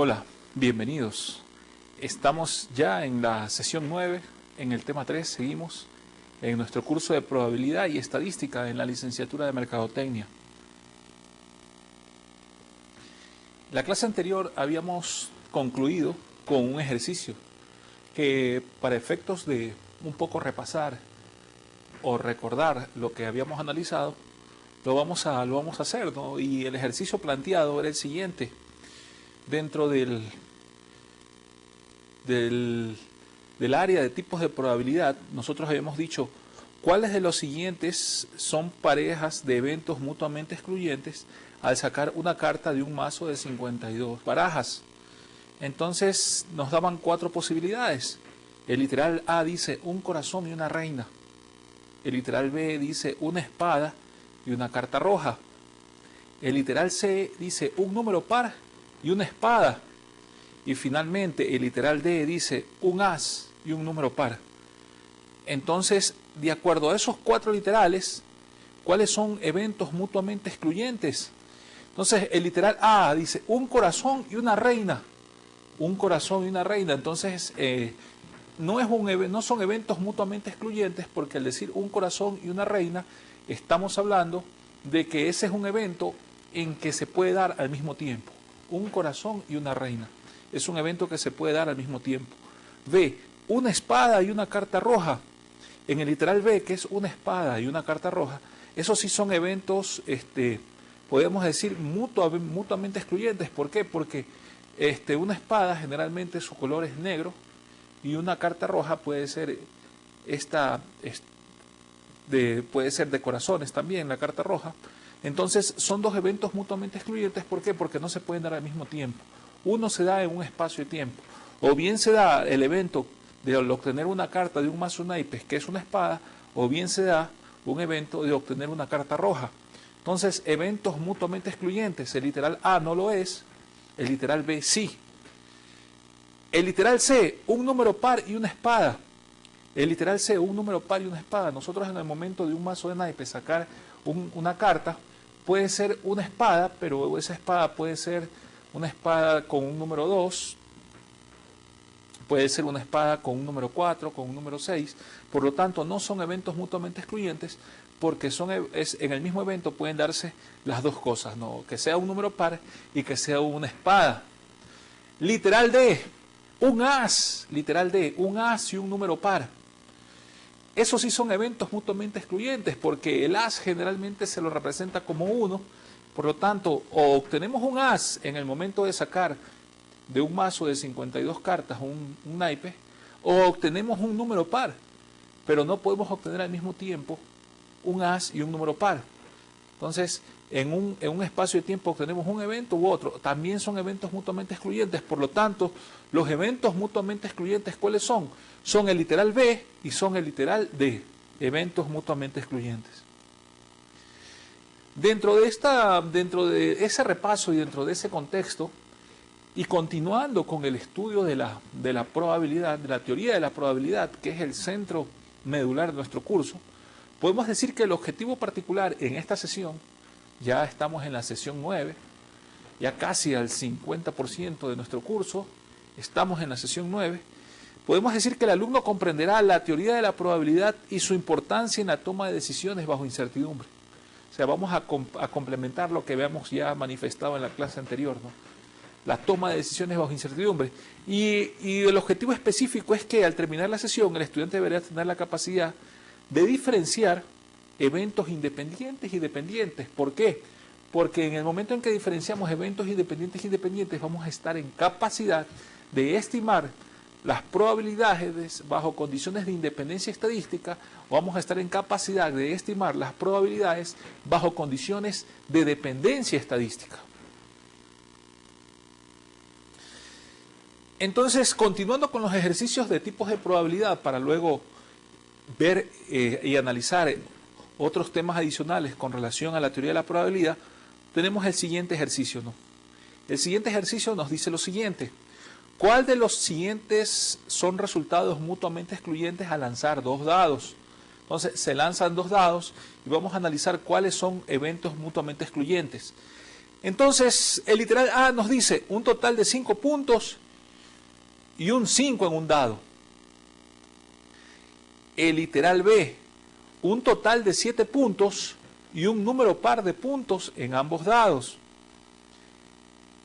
Hola, bienvenidos. Estamos ya en la sesión 9, en el tema 3, seguimos en nuestro curso de probabilidad y estadística en la licenciatura de Mercadotecnia. La clase anterior habíamos concluido con un ejercicio que, para efectos de un poco repasar o recordar lo que habíamos analizado, lo vamos a hacer, ¿no? Y el ejercicio planteado era el siguiente. Dentro del área de tipos de probabilidad, nosotros habíamos dicho cuáles de los siguientes son parejas de eventos mutuamente excluyentes al sacar una carta de un mazo de 52 barajas. Entonces nos daban 4 posibilidades. El literal A dice un corazón y una reina. El literal B dice una espada y una carta roja. El literal C dice un número par y una espada. Y finalmente el literal D dice un as y un número par. Entonces, de acuerdo a esos 4 literales, ¿cuáles son eventos mutuamente excluyentes? Entonces, el literal A dice un corazón y una reina. Un corazón y una reina. Entonces, no son eventos mutuamente excluyentes, porque al decir un corazón y una reina, estamos hablando de que ese es un evento en que se puede dar al mismo tiempo. Un corazón y una reina. Es un evento que se puede dar al mismo tiempo. B, una espada y una carta roja. En el literal B, que es una espada y una carta roja, esos sí son eventos, podemos decir, mutuamente excluyentes. ¿Por qué? Porque una espada generalmente su color es negro y una carta roja puede ser puede ser de corazones también, la carta roja. Entonces son 2 eventos mutuamente excluyentes. ¿Por qué? Porque no se pueden dar al mismo tiempo. Uno se da en un espacio de tiempo. O bien se da el evento de obtener una carta de un mazo naipes, que es una espada, o bien se da un evento de obtener una carta roja. Entonces, eventos mutuamente excluyentes. El literal A no lo es, el literal B sí. El literal C, un número par y una espada. El literal C, un número par y una espada. Nosotros en el momento de un mazo de naipes sacar una carta, puede ser una espada, pero esa espada puede ser una espada con un número 2, puede ser una espada con un número 4, con un número 6. Por lo tanto, no son eventos mutuamente excluyentes, porque en el mismo evento pueden darse las 2 cosas, ¿no? Que sea un número par y que sea una espada. Literal D, un as. Literal D, un as y un número par. Esos sí son eventos mutuamente excluyentes, porque el as generalmente se lo representa como 1. Por lo tanto, o obtenemos un as en el momento de sacar de un mazo de 52 cartas un naipe, o obtenemos un número par, pero no podemos obtener al mismo tiempo un as y un número par. Entonces, en un espacio de tiempo obtenemos un evento u otro. También son eventos mutuamente excluyentes. Por lo tanto, los eventos mutuamente excluyentes, ¿cuáles son? Son el literal B y son el literal D, eventos mutuamente excluyentes. Dentro de ese repaso y dentro de ese contexto, y continuando con el estudio de la probabilidad, de la teoría de la probabilidad, que es el centro medular de nuestro curso, podemos decir que el objetivo particular en esta sesión, ya estamos en la sesión 9, ya casi al 50% de nuestro curso, estamos en la sesión 9, podemos decir que el alumno comprenderá la teoría de la probabilidad y su importancia en la toma de decisiones bajo incertidumbre. O sea, vamos a complementar lo que habíamos ya manifestado en la clase anterior, ¿no? La toma de decisiones bajo incertidumbre. Y el objetivo específico es que al terminar la sesión el estudiante debería tener la capacidad de diferenciar eventos independientes y dependientes. ¿Por qué? Porque en el momento en que diferenciamos eventos independientes y dependientes, vamos a estar en capacidad de estimar las probabilidades bajo condiciones de independencia estadística, o vamos a estar en capacidad de estimar las probabilidades bajo condiciones de dependencia estadística. Entonces, continuando con los ejercicios de tipos de probabilidad para luego ver y analizar otros temas adicionales con relación a la teoría de la probabilidad, tenemos el siguiente ejercicio, ¿no? El siguiente ejercicio nos dice lo siguiente: ¿cuál de los siguientes son resultados mutuamente excluyentes al lanzar 2 dados? Entonces, se lanzan 2 dados y vamos a analizar cuáles son eventos mutuamente excluyentes. Entonces, el literal A nos dice un total de 5 puntos y un 5 en un dado. El literal B, un total de 7 puntos y un número par de puntos en ambos dados.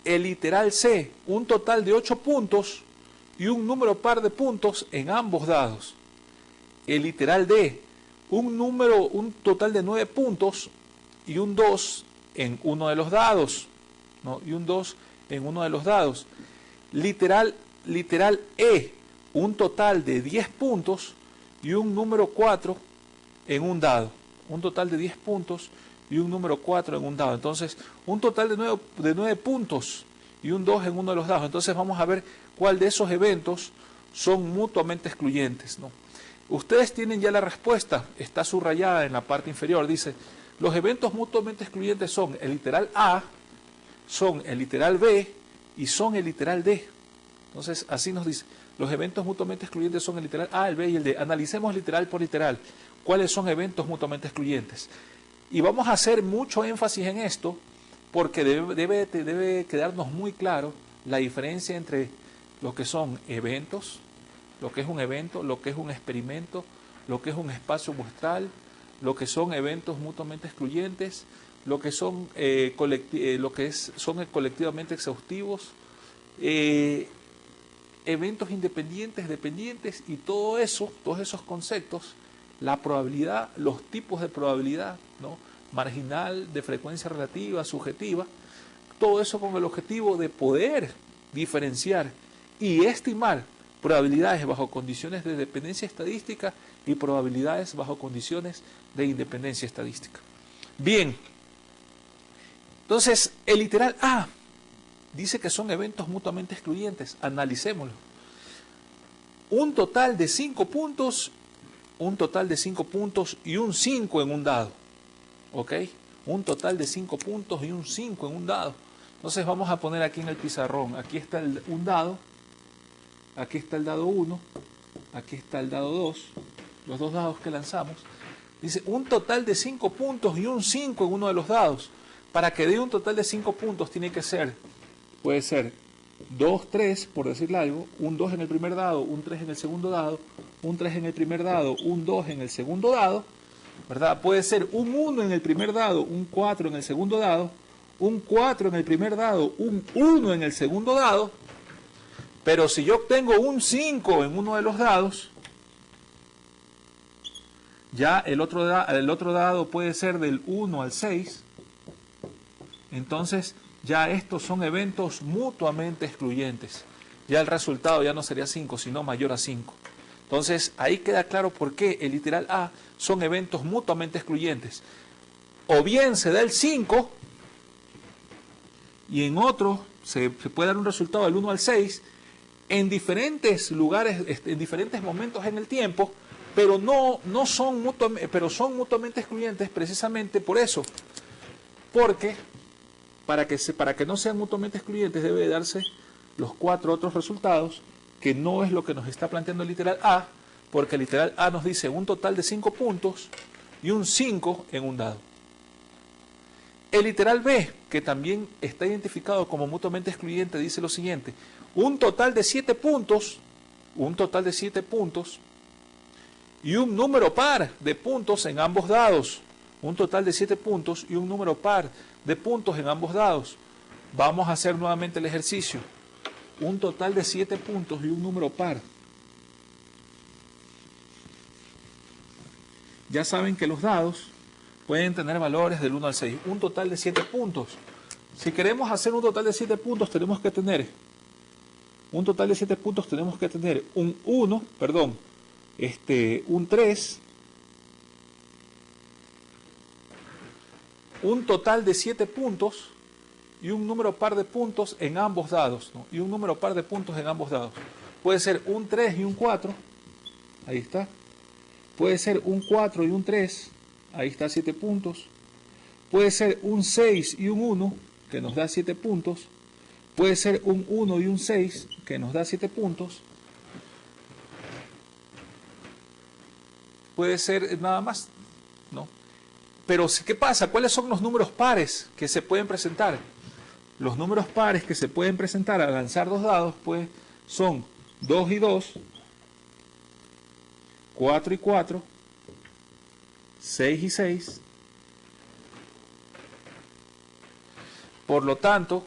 El literal C, un total de 8 puntos y un número par de puntos en ambos dados. El literal D, un total de 9 puntos y un 2 en uno de los dados, ¿no? Y un 2 en uno de los dados. Literal E, un total de 10 puntos y un número 4 en un dado. Un total de 10 puntos y un número 4 en un dado. Entonces, un total de 9 puntos y un 2 en uno de los dados. Entonces, vamos a ver cuál de esos eventos son mutuamente excluyentes, ¿no? Ustedes tienen ya la respuesta, está subrayada en la parte inferior, dice, los eventos mutuamente excluyentes son el literal A, son el literal B y son el literal D. Entonces, así nos dice, los eventos mutuamente excluyentes son el literal A, el B y el D. Analicemos literal por literal, cuáles son eventos mutuamente excluyentes. Y vamos a hacer mucho énfasis en esto, porque debe quedarnos muy claro la diferencia entre lo que son eventos, lo que es un evento, lo que es un experimento, lo que es un espacio muestral, lo que son eventos mutuamente excluyentes, lo que son, son colectivamente exhaustivos, eventos independientes, dependientes y todo eso, todos esos conceptos, la probabilidad, los tipos de probabilidad, ¿no? Marginal, de frecuencia relativa, subjetiva, todo eso con el objetivo de poder diferenciar y estimar probabilidades bajo condiciones de dependencia estadística y probabilidades bajo condiciones de independencia estadística. Bien, entonces el literal A dice que son eventos mutuamente excluyentes. Analicémoslo. Un total de 5 puntos, y un 5 en un dado. ¿Ok? Un total de 5 puntos y un 5 en un dado. Entonces vamos a poner aquí en el pizarrón, aquí está un dado, aquí está el dado 1, aquí está el dado 2, los dos dados que lanzamos. Dice un total de 5 puntos y un 5 en uno de los dados. Para que dé un total de 5 puntos tiene que ser, puede ser 2, 3, por decirle algo, un 2 en el primer dado, un 3 en el segundo dado, un 3 en el primer dado, un 2 en el segundo dado, ¿verdad? Puede ser un 1 en el primer dado, un 4 en el segundo dado, un 4 en el primer dado, un 1 en el segundo dado, pero si yo obtengo un 5 en uno de los dados, ya el otro dado puede ser del 1 al 6, entonces ya estos son eventos mutuamente excluyentes. Ya el resultado ya no sería 5, sino mayor a 5. Entonces ahí queda claro por qué el literal A son eventos mutuamente excluyentes. O bien se da el 5 y en otro se puede dar un resultado del 1 al 6 en diferentes lugares, en diferentes momentos en el tiempo, pero son mutuamente excluyentes precisamente por eso. Porque para que no sean mutuamente excluyentes debe darse los 4 otros resultados, que no es lo que nos está planteando el literal A, porque el literal A nos dice un total de 5 puntos y un 5 en un dado. El literal B, que también está identificado como mutuamente excluyente, dice lo siguiente: un total de 7 puntos, y un número par de puntos en ambos dados. Un total de 7 puntos y un número par de puntos en ambos dados. Vamos a hacer nuevamente el ejercicio. Un total de 7 puntos y un número par. Ya saben que los dados pueden tener valores del 1 al 6. Un total de 7 puntos. Si queremos hacer un total de 7 puntos, tenemos que tener un 3, un total de 7 puntos y un número par de puntos en ambos dados, ¿no? Y un número par de puntos en ambos dados. Puede ser un 3 y un 4, ahí está. Puede ser un 4 y un 3, ahí está 7 puntos. Puede ser un 6 y un 1, que nos da 7 puntos. Puede ser un 1 y un 6, que nos da 7 puntos. Puede ser nada más, ¿no? Pero ¿qué pasa? ¿Cuáles son los números pares que se pueden presentar? los números pares que se pueden presentar al lanzar dos dados, pues son 2 y 2, 4 y 4, 6 y 6. Por lo tanto,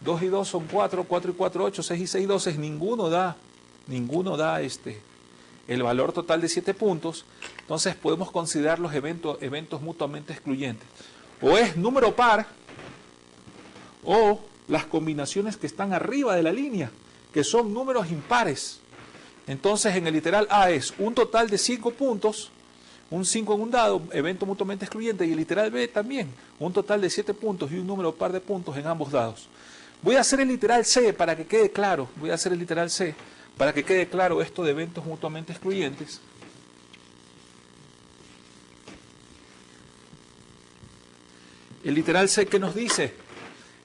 2 y 2 son 4, 4 y 4, 8, 6 y 6, 12. Ninguno da el valor total de 7 puntos. Entonces podemos considerar los eventos mutuamente excluyentes. O es número par, o las combinaciones que están arriba de la línea, que son números impares. Entonces en el literal A es un total de 5 puntos, un 5 en un dado, evento mutuamente excluyente, y el literal B también, un total de 7 puntos y un número par de puntos en ambos dados. Voy a hacer el literal C para que quede claro, esto de eventos mutuamente excluyentes. El literal C, ¿qué nos dice?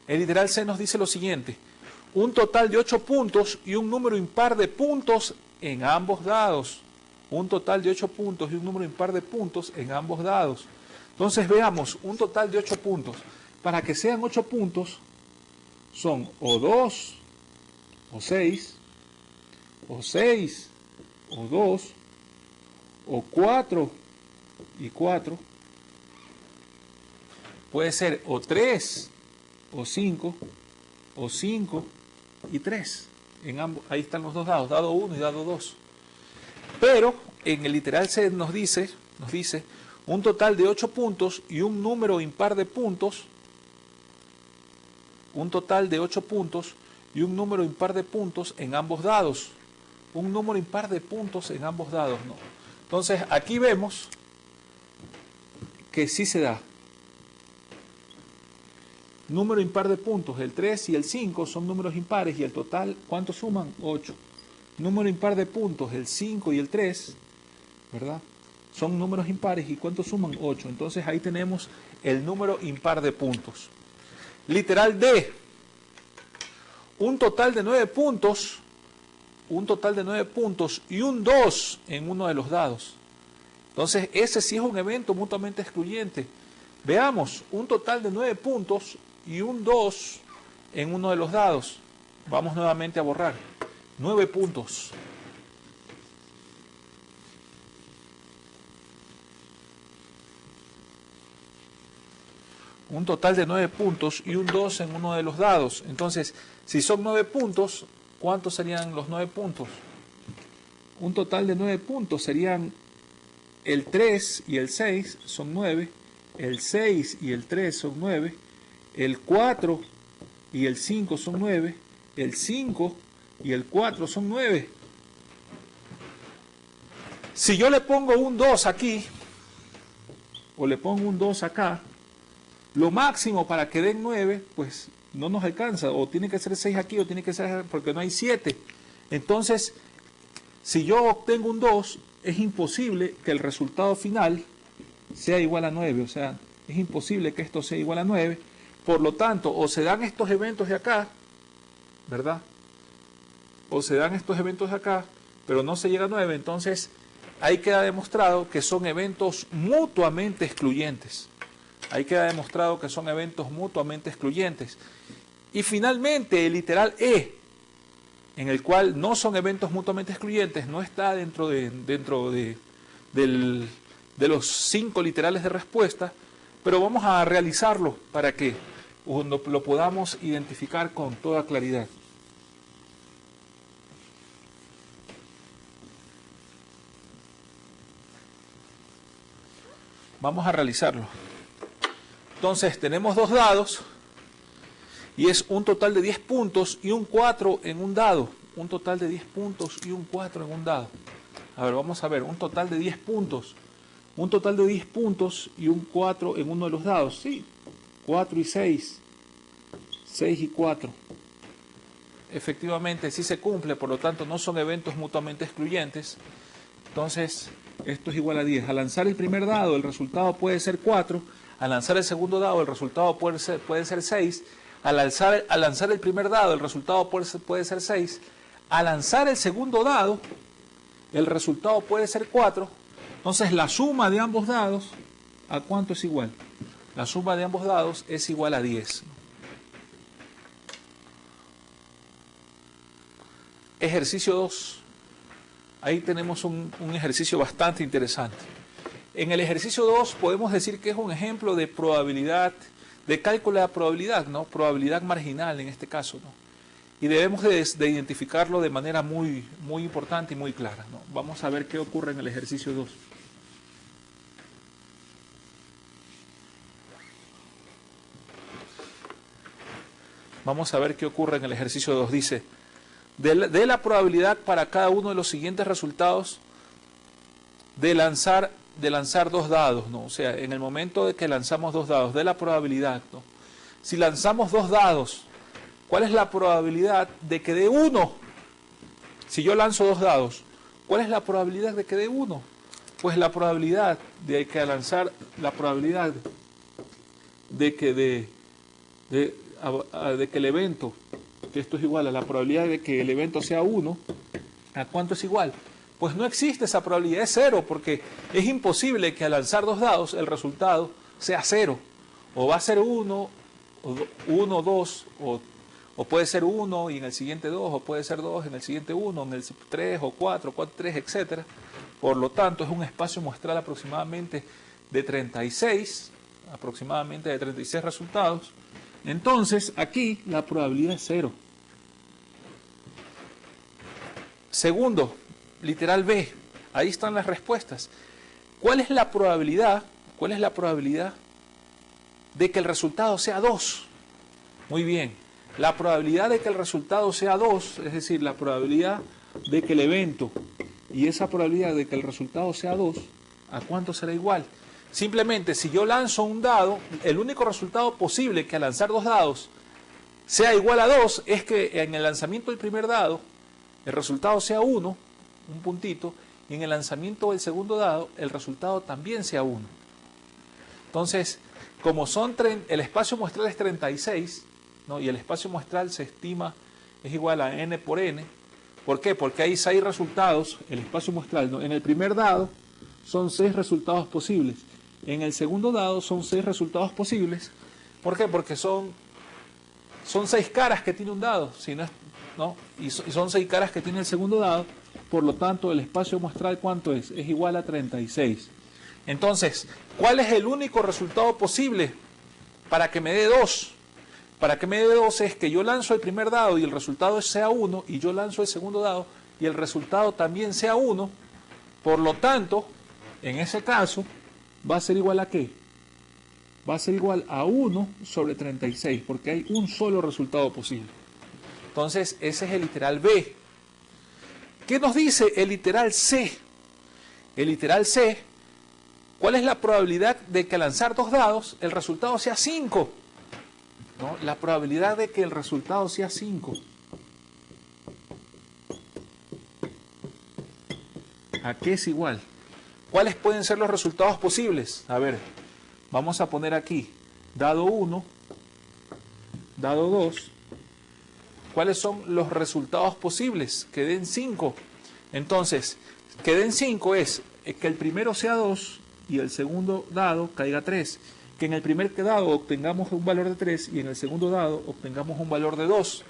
El literal C nos dice lo siguiente: un total de 8 puntos y un número impar de puntos en ambos dados. Un total de 8 puntos y un número impar de puntos en ambos dados. Entonces veamos, un total de 8 puntos. Para que sean 8 puntos, son o 2, o 6, o 6, o 2, o 4 y 4. Puede ser o 3, o 5, o 5 y 3. En ambos, ahí están los dos dados, dado 1 y dado 2. Pero en el literal C nos dice un total de 8 puntos y un número impar de puntos. Un total de 8 puntos y un número impar de puntos en ambos dados. Un número impar de puntos en ambos dados, ¿no? Entonces aquí vemos que sí se da. Número impar de puntos, el 3 y el 5 son números impares y el total, ¿cuántos suman? 8. Número impar de puntos, el 5 y el 3, ¿verdad? Son números impares y ¿cuántos suman? 8. Entonces ahí tenemos el número impar de puntos. Literal D, un total de 9 puntos, y un 2 en uno de los dados. Entonces ese sí es un evento mutuamente excluyente. Veamos, un total de 9 puntos y un 2 en uno de los dados. Vamos nuevamente a borrar. 9 puntos. Un total de 9 puntos y un 2 en uno de los dados. Entonces, si son 9 puntos, ¿cuántos serían los 9 puntos? Un total de 9 puntos serían el 3 y el 6 son 9, el 6 y el 3 son 9, el 4 y el 5 son 9, el 5 y el 4 son 9. Si yo le pongo un 2 aquí, o le pongo un 2 acá, lo máximo para que den 9, pues no nos alcanza, o tiene que ser 6 aquí, o tiene que ser, porque no hay 7. Entonces, si yo obtengo un 2, es imposible que el resultado final sea igual a 9, o sea, es imposible que esto sea igual a 9. Por lo tanto, o se dan estos eventos de acá, ¿verdad? O se dan estos eventos de acá, pero no se llega a 9, entonces ahí queda demostrado que son eventos mutuamente excluyentes. Ahí queda demostrado que son eventos mutuamente excluyentes. Y finalmente el literal E, en el cual no son eventos mutuamente excluyentes, no está dentro de los 5 literales de respuesta, pero vamos a realizarlo para que lo podamos identificar con toda claridad. Vamos a realizarlo. Entonces tenemos dos dados y es un total de 10 puntos y un 4 en un dado. Un total de 10 puntos y un 4 en un dado. A ver, vamos a ver, un total de 10 puntos. Un total de 10 puntos y un 4 en uno de los dados. Sí, 4 y 6. 6 y 4. Efectivamente, sí se cumple, por lo tanto no son eventos mutuamente excluyentes. Entonces, esto es igual a 10. Al lanzar el primer dado, el resultado puede ser 4. Al lanzar el segundo dado, el resultado puede ser 6. Al lanzar el primer dado, el resultado puede ser 6. Al lanzar el segundo dado, el resultado puede ser 4. Entonces, la suma de ambos dados, ¿a cuánto es igual? La suma de ambos dados es igual a 10. ejercicio 2. Ahí tenemos un ejercicio bastante interesante. En el ejercicio 2 podemos decir que es un ejemplo de probabilidad, de cálculo de probabilidad, ¿no? Probabilidad marginal en este caso, ¿no? Y debemos de identificarlo de manera muy importante y muy clara, ¿no? Vamos a ver qué ocurre en el ejercicio 2. Vamos a ver qué ocurre en el ejercicio 2. Dice, de la probabilidad para cada uno de los siguientes resultados de lanzar dos dados, ¿no? O sea, en el momento de que lanzamos dos dados, de la probabilidad, ¿no? Si lanzamos dos dados, ¿cuál es la probabilidad de que dé uno? Si yo lanzo dos dados, ¿cuál es la probabilidad de que dé uno? Pues la probabilidad de que al lanzar, la probabilidad de que el evento, que esto es igual a la probabilidad de que el evento sea 1, ¿a cuánto es igual? Pues no existe esa probabilidad, es 0, porque es imposible que al lanzar dos dados el resultado sea 0. O va a ser 1, 2, o puede ser 1 y en el siguiente 2, o puede ser 2 en el siguiente 1, en el 3 o 4, 3, etc. Por lo tanto, es un espacio muestral aproximadamente de 36 resultados. Entonces, aquí la probabilidad es 0. Segundo, literal B, ahí están las respuestas. ¿Cuál es la probabilidad de que el resultado sea 2? Muy bien, la probabilidad de que el resultado sea 2, es decir, la probabilidad de que el evento y esa probabilidad de que el resultado sea 2, ¿a cuánto será igual? Simplemente, si yo lanzo un dado, el único resultado posible que al lanzar dos dados sea igual a 2 es que en el lanzamiento del primer dado el resultado sea 1, un puntito, y en el lanzamiento del segundo dado el resultado también sea 1. Entonces, como el espacio muestral es 36, ¿no? Y el espacio muestral se estima es igual a n por n. ¿Por qué? Porque hay 6 resultados, el espacio muestral, ¿no? En el primer dado son 6 resultados posibles. En el segundo dado son 6 resultados posibles. ¿Por qué? Porque son 6 caras que tiene un dado, ¿no? Y son 6 caras que tiene el segundo dado. Por lo tanto, el espacio muestral, ¿cuánto es? Es igual a 36. Entonces, ¿cuál es el único resultado posible para que me dé 2? Para que me dé 2 es que yo lanzo el primer dado y el resultado sea 1, y yo lanzo el segundo dado y el resultado también sea 1. Por lo tanto, en ese caso, ¿va a ser igual a qué? Va a ser igual a 1 sobre 36, porque hay un solo resultado posible. Entonces, ese es el literal B. ¿Qué nos dice el literal C? El literal C, ¿cuál es la probabilidad de que al lanzar dos dados el resultado sea 5? ¿No? La probabilidad de que el resultado sea 5. ¿A qué es igual? ¿Cuáles pueden ser los resultados posibles? A ver, vamos a poner aquí dado 1, dado 2. ¿Cuáles son los resultados posibles? Que den 5. Entonces, que den 5 es que el primero sea 2 y el segundo dado caiga 3. Que en el primer dado obtengamos un valor de 3 y en el segundo dado obtengamos un valor de 2.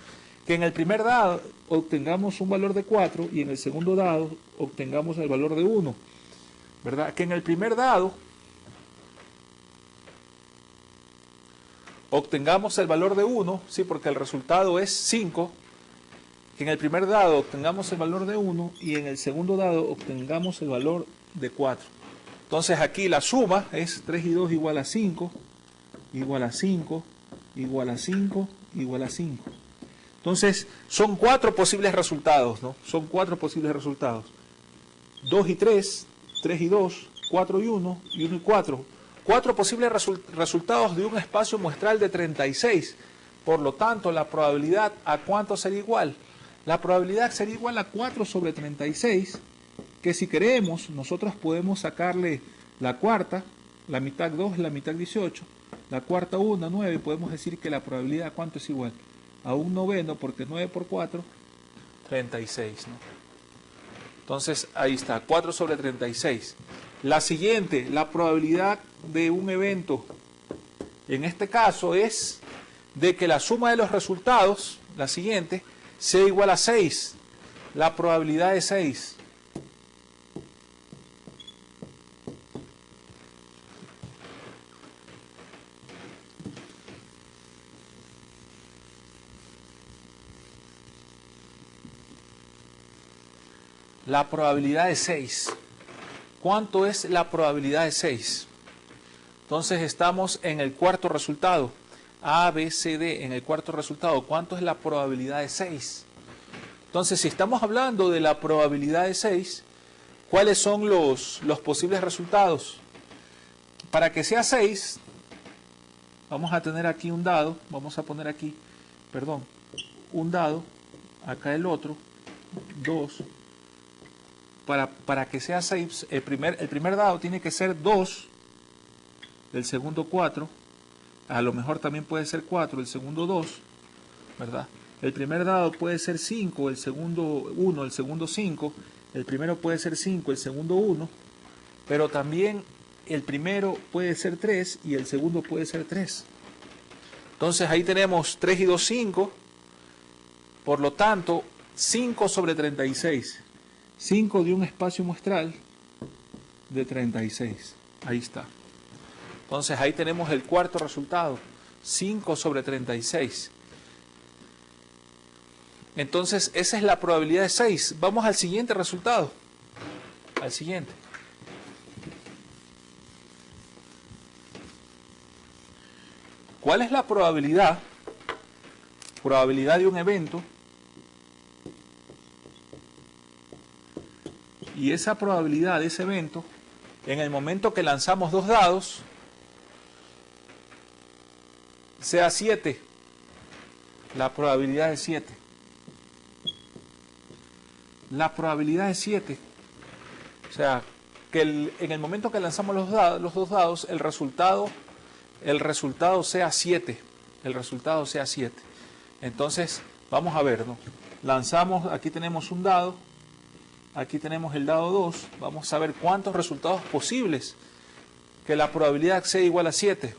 Que en el primer dado obtengamos un valor de 4 y en el segundo dado obtengamos el valor de 1. ¿Verdad? Que en el primer dado obtengamos el valor de 1, sí, porque el resultado es 5. Que en el primer dado obtengamos el valor de 1 y en el segundo dado obtengamos el valor de 4. Entonces aquí la suma es 3 y 2 igual a 5, igual a 5, igual a 5, igual a 5. Entonces son 4 posibles resultados, ¿no? Son 4 posibles resultados. 2 y 3, 3 y 2, 4 y 1, y 1 y 4. 4 posibles resultados de un espacio muestral de 36. Por lo tanto, la probabilidad, ¿a cuánto sería igual? La probabilidad sería igual a 4 sobre 36, que si queremos, nosotros podemos sacarle la cuarta, la mitad 2, la mitad 18, la cuarta 1, 9, y podemos decir que la probabilidad, ¿a cuánto es igual? A un noveno, porque 9 por 4, 36, ¿no? Entonces, ahí está, 4 sobre 36. La siguiente, la probabilidad de un evento, en este caso es de que la suma de los resultados, la siguiente, sea igual a 6. La probabilidad de 6. La probabilidad de 6. ¿Cuánto es la probabilidad de 6? Entonces estamos en el cuarto resultado. A, B, C, D, en el cuarto resultado. ¿Cuánto es la probabilidad de 6? Entonces, si estamos hablando de la probabilidad de 6, ¿cuáles son los posibles resultados? Para que sea 6, vamos a tener aquí un dado. Vamos a poner aquí, perdón, un dado. Acá el otro, 2. Para que sea 6, el primer dado tiene que ser 2, el segundo 4, a lo mejor también puede ser 4, el segundo 2, ¿verdad? El primer dado puede ser 5, el segundo 1, el segundo 5, el primero puede ser 5, el segundo 1, pero también el primero puede ser 3 y el segundo puede ser 3. Entonces ahí tenemos 3 y 2, 5, por lo tanto 5 sobre 36. 5 de un espacio muestral de 36. Ahí está. Entonces ahí tenemos el cuarto resultado. 5 sobre 36. Entonces esa es la probabilidad de 6. Vamos al siguiente resultado. Al siguiente. ¿Cuál es la probabilidad? Probabilidad de un evento. Y esa probabilidad de ese evento, en el momento que lanzamos 2 dados, sea 7. La probabilidad de 7. La probabilidad de 7. O sea, que en el momento que lanzamos los 2 dados, el resultado sea 7. El resultado sea 7. Entonces, vamos a ver, ¿no? Lanzamos, aquí tenemos un dado. Aquí tenemos el dado 2, vamos a ver cuántos resultados posibles que la probabilidad sea igual a 7.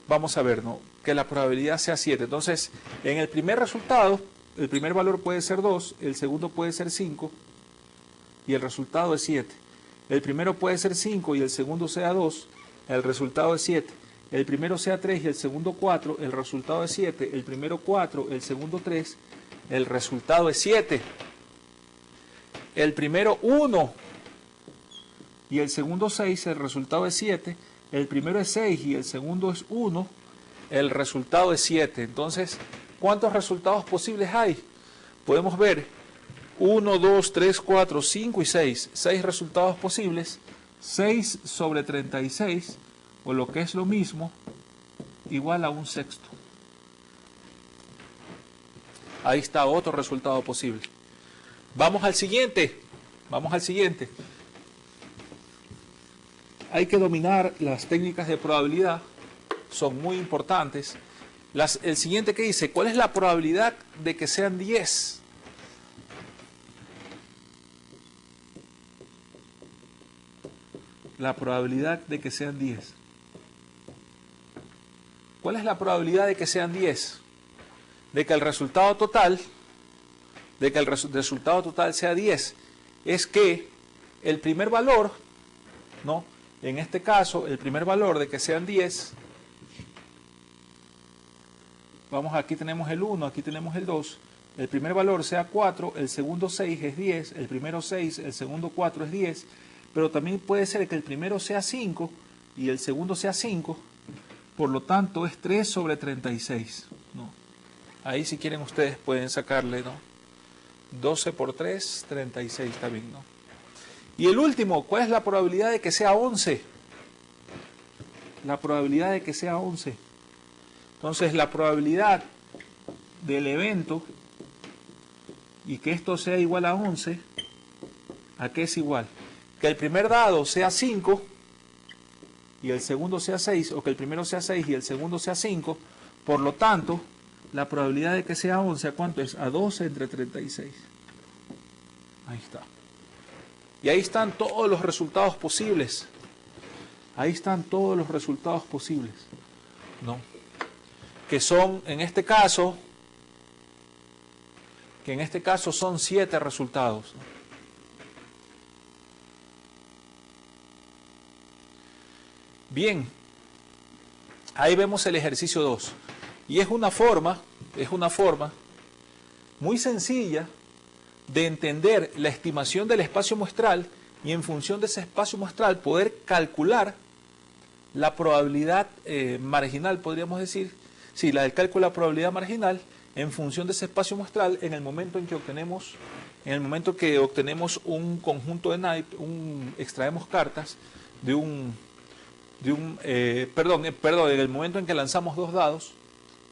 Vamos a ver, ¿no? Que la probabilidad sea 7. Entonces, en el primer resultado, el primer valor puede ser 2, el segundo puede ser 5 y el resultado es 7. El primero puede ser 5 y el segundo sea 2, el resultado es 7. El primero sea 3 y el segundo 4, el resultado es 7. El primero 4, el segundo 3, el resultado es 7. El primero 1 y el segundo 6, el resultado es 7. El primero es 6 y el segundo es 1, el resultado es 7. Entonces, ¿cuántos resultados posibles hay? Podemos ver 1, 2, 3, 4, 5 y 6. 6 resultados posibles. 6 sobre 36. O lo que es lo mismo, igual a un sexto. Ahí está otro resultado posible. Vamos al siguiente. Vamos al siguiente. Hay que dominar las técnicas de probabilidad. Son muy importantes. El siguiente que dice, ¿cuál es la probabilidad de que sean 10? La probabilidad de que sean 10. ¿Cuál es la probabilidad de que sean 10? De que el resultado total, sea 10. Es que el primer valor, ¿no? En este caso, el primer valor de que sean 10, vamos, aquí tenemos el 1, aquí tenemos el 2, el primer valor sea 4, el segundo 6 es 10, el primero 6, el segundo 4 es 10, pero también puede ser que el primero sea 5 y el segundo sea 5, por lo tanto es 3 sobre 36, ¿no? Ahí si quieren ustedes pueden sacarle, ¿no? 12 por 3, 36 también, ¿no? Y el último, ¿cuál es la probabilidad de que sea 11? La probabilidad de que sea 11. Entonces la probabilidad del evento y que esto sea igual a 11, ¿a qué es igual? Que el primer dado sea 5 y el segundo sea 6, o que el primero sea 6 y el segundo sea 5, por lo tanto, la probabilidad de que sea 11, ¿a cuánto es? A 12 entre 36. Ahí está. Y ahí están todos los resultados posibles. Ahí están todos los resultados posibles, ¿no? Que son, en este caso son 7 resultados, ¿no? Bien, ahí vemos el ejercicio 2. Y es una forma muy sencilla de entender la estimación del espacio muestral y en función de ese espacio muestral poder calcular la probabilidad marginal, podríamos decir, sí, la del cálculo de la probabilidad marginal en función de ese espacio muestral en el momento en que obtenemos, un conjunto de naipes, extraemos cartas en el momento en que lanzamos 2 dados,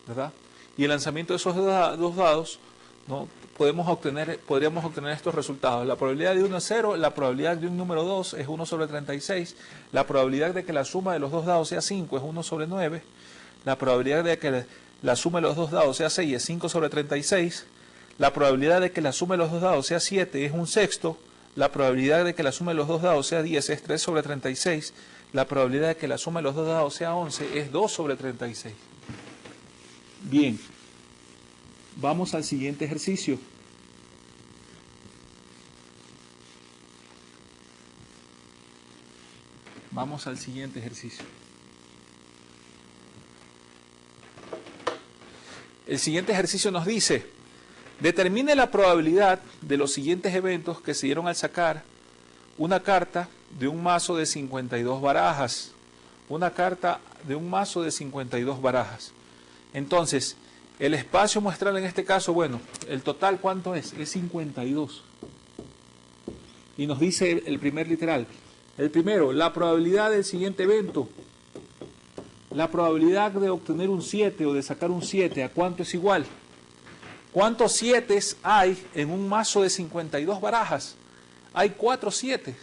¿verdad? Y el lanzamiento de esos 2 dados, ¿no? Podríamos obtener estos resultados. La probabilidad de 1 es 0, la probabilidad de un número 2 es 1 sobre 36, la probabilidad de que la suma de los 2 dados sea 5 es 1 sobre 9, la probabilidad de que la suma de los 2 dados sea 6 es 5 sobre 36, la probabilidad de que la suma de los 2 dados sea 7 es 1/6, la probabilidad de que la suma de los 2 dados sea 10 es 3 sobre 36, la probabilidad de que la suma de los 2 dados sea 11 es 2 sobre 36. Bien, vamos al siguiente ejercicio. Vamos al siguiente ejercicio. El siguiente ejercicio nos dice, determine la probabilidad de los siguientes eventos que se dieron al sacar una carta de un mazo de 52 barajas. Una carta de un mazo de 52 barajas. Entonces, el espacio muestral en este caso, bueno, el total, ¿cuánto es? Es 52. Y nos dice el primer literal. El primero, la probabilidad del siguiente evento. La probabilidad de obtener un 7 o de sacar un 7, ¿a cuánto es igual? ¿Cuántos 7 hay en un mazo de 52 barajas? Hay 4 7.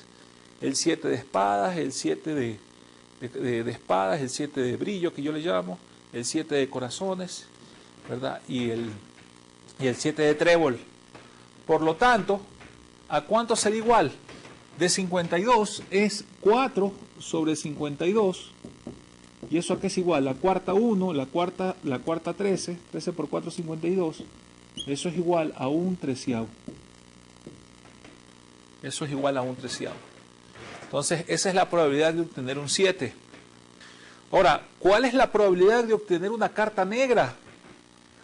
El 7 de espadas, el 7 de espadas, el 7 de brillo, que yo le llamo, el 7 de corazones, ¿verdad? Y el 7 de trébol. Por lo tanto, ¿a cuánto será igual? De 52 es 4 sobre 52. ¿Y eso a qué es igual? La cuarta 1, la cuarta 13, 13 por 4 52. Eso es igual a un treceavo. Eso es igual a un treceavo. Entonces, esa es la probabilidad de obtener un 7. Ahora, ¿cuál es la probabilidad de obtener una carta negra?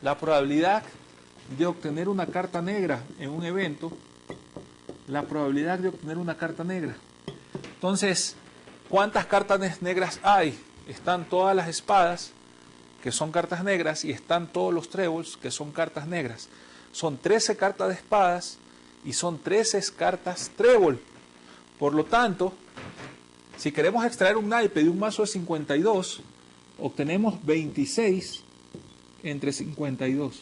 La probabilidad de obtener una carta negra en un evento, la probabilidad de obtener una carta negra. Entonces, ¿cuántas cartas negras hay? Están todas las espadas, que son cartas negras, y están todos los tréboles, que son cartas negras. Son 13 cartas de espadas y son 13 cartas trébol. Por lo tanto, si queremos extraer un naipe de un mazo de 52, obtenemos 26 entre 52.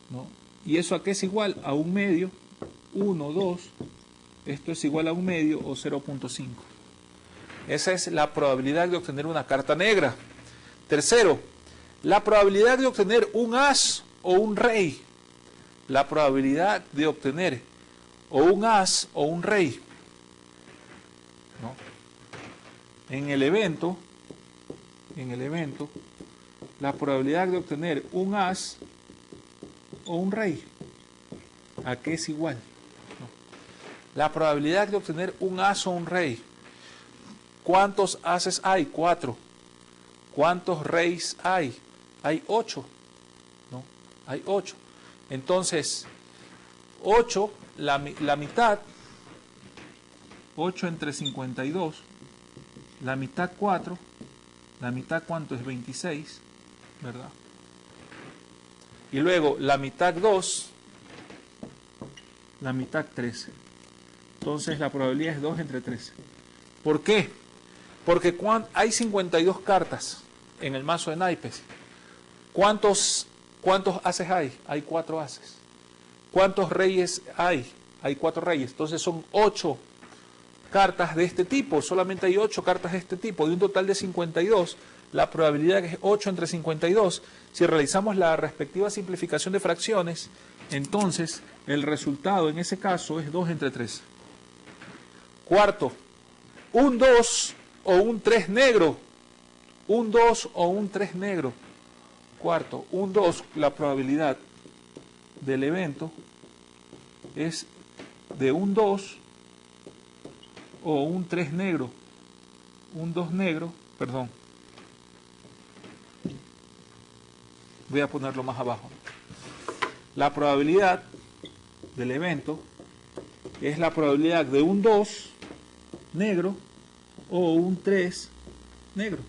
¿No? ¿Y eso a qué es igual? A un medio, 1, 2, esto es igual a un medio o 0.5. Esa es la probabilidad de obtener una carta negra. Tercero, la probabilidad de obtener un as o un rey. La probabilidad de obtener o un as o un rey. ¿No? En el evento, la probabilidad de obtener un as o un rey, ¿a qué es igual? ¿No? La probabilidad de obtener un as o un rey. ¿Cuántos ases hay? 4. ¿Cuántos reyes hay? Hay 8. ¿No? Hay 8. Entonces, 8, la mitad, 8 entre 52, la mitad 4, la mitad ¿cuánto es? 26, ¿verdad? Y luego la mitad 2, la mitad 13. Entonces la probabilidad es 2 entre 13. ¿Por qué? Porque hay 52 cartas en el mazo de naipes. ¿Cuántos ases hay? Hay 4 ases. ¿Cuántos reyes hay? Hay 4 reyes. Entonces son 8 cartas de este tipo. Solamente hay 8 cartas de este tipo. De un total de 52, la probabilidad es 8 entre 52. Si realizamos la respectiva simplificación de fracciones, entonces el resultado en ese caso es 2 entre 3. Cuarto, un 2 o un 3 negro. Un 2 o un 3 negro. Cuarto, un 2, la probabilidad del evento es de un 2 o un 3 negro. Un 2 negro, perdón. Voy a ponerlo más abajo. La probabilidad del evento es la probabilidad de un 2 negro o un 3 negro.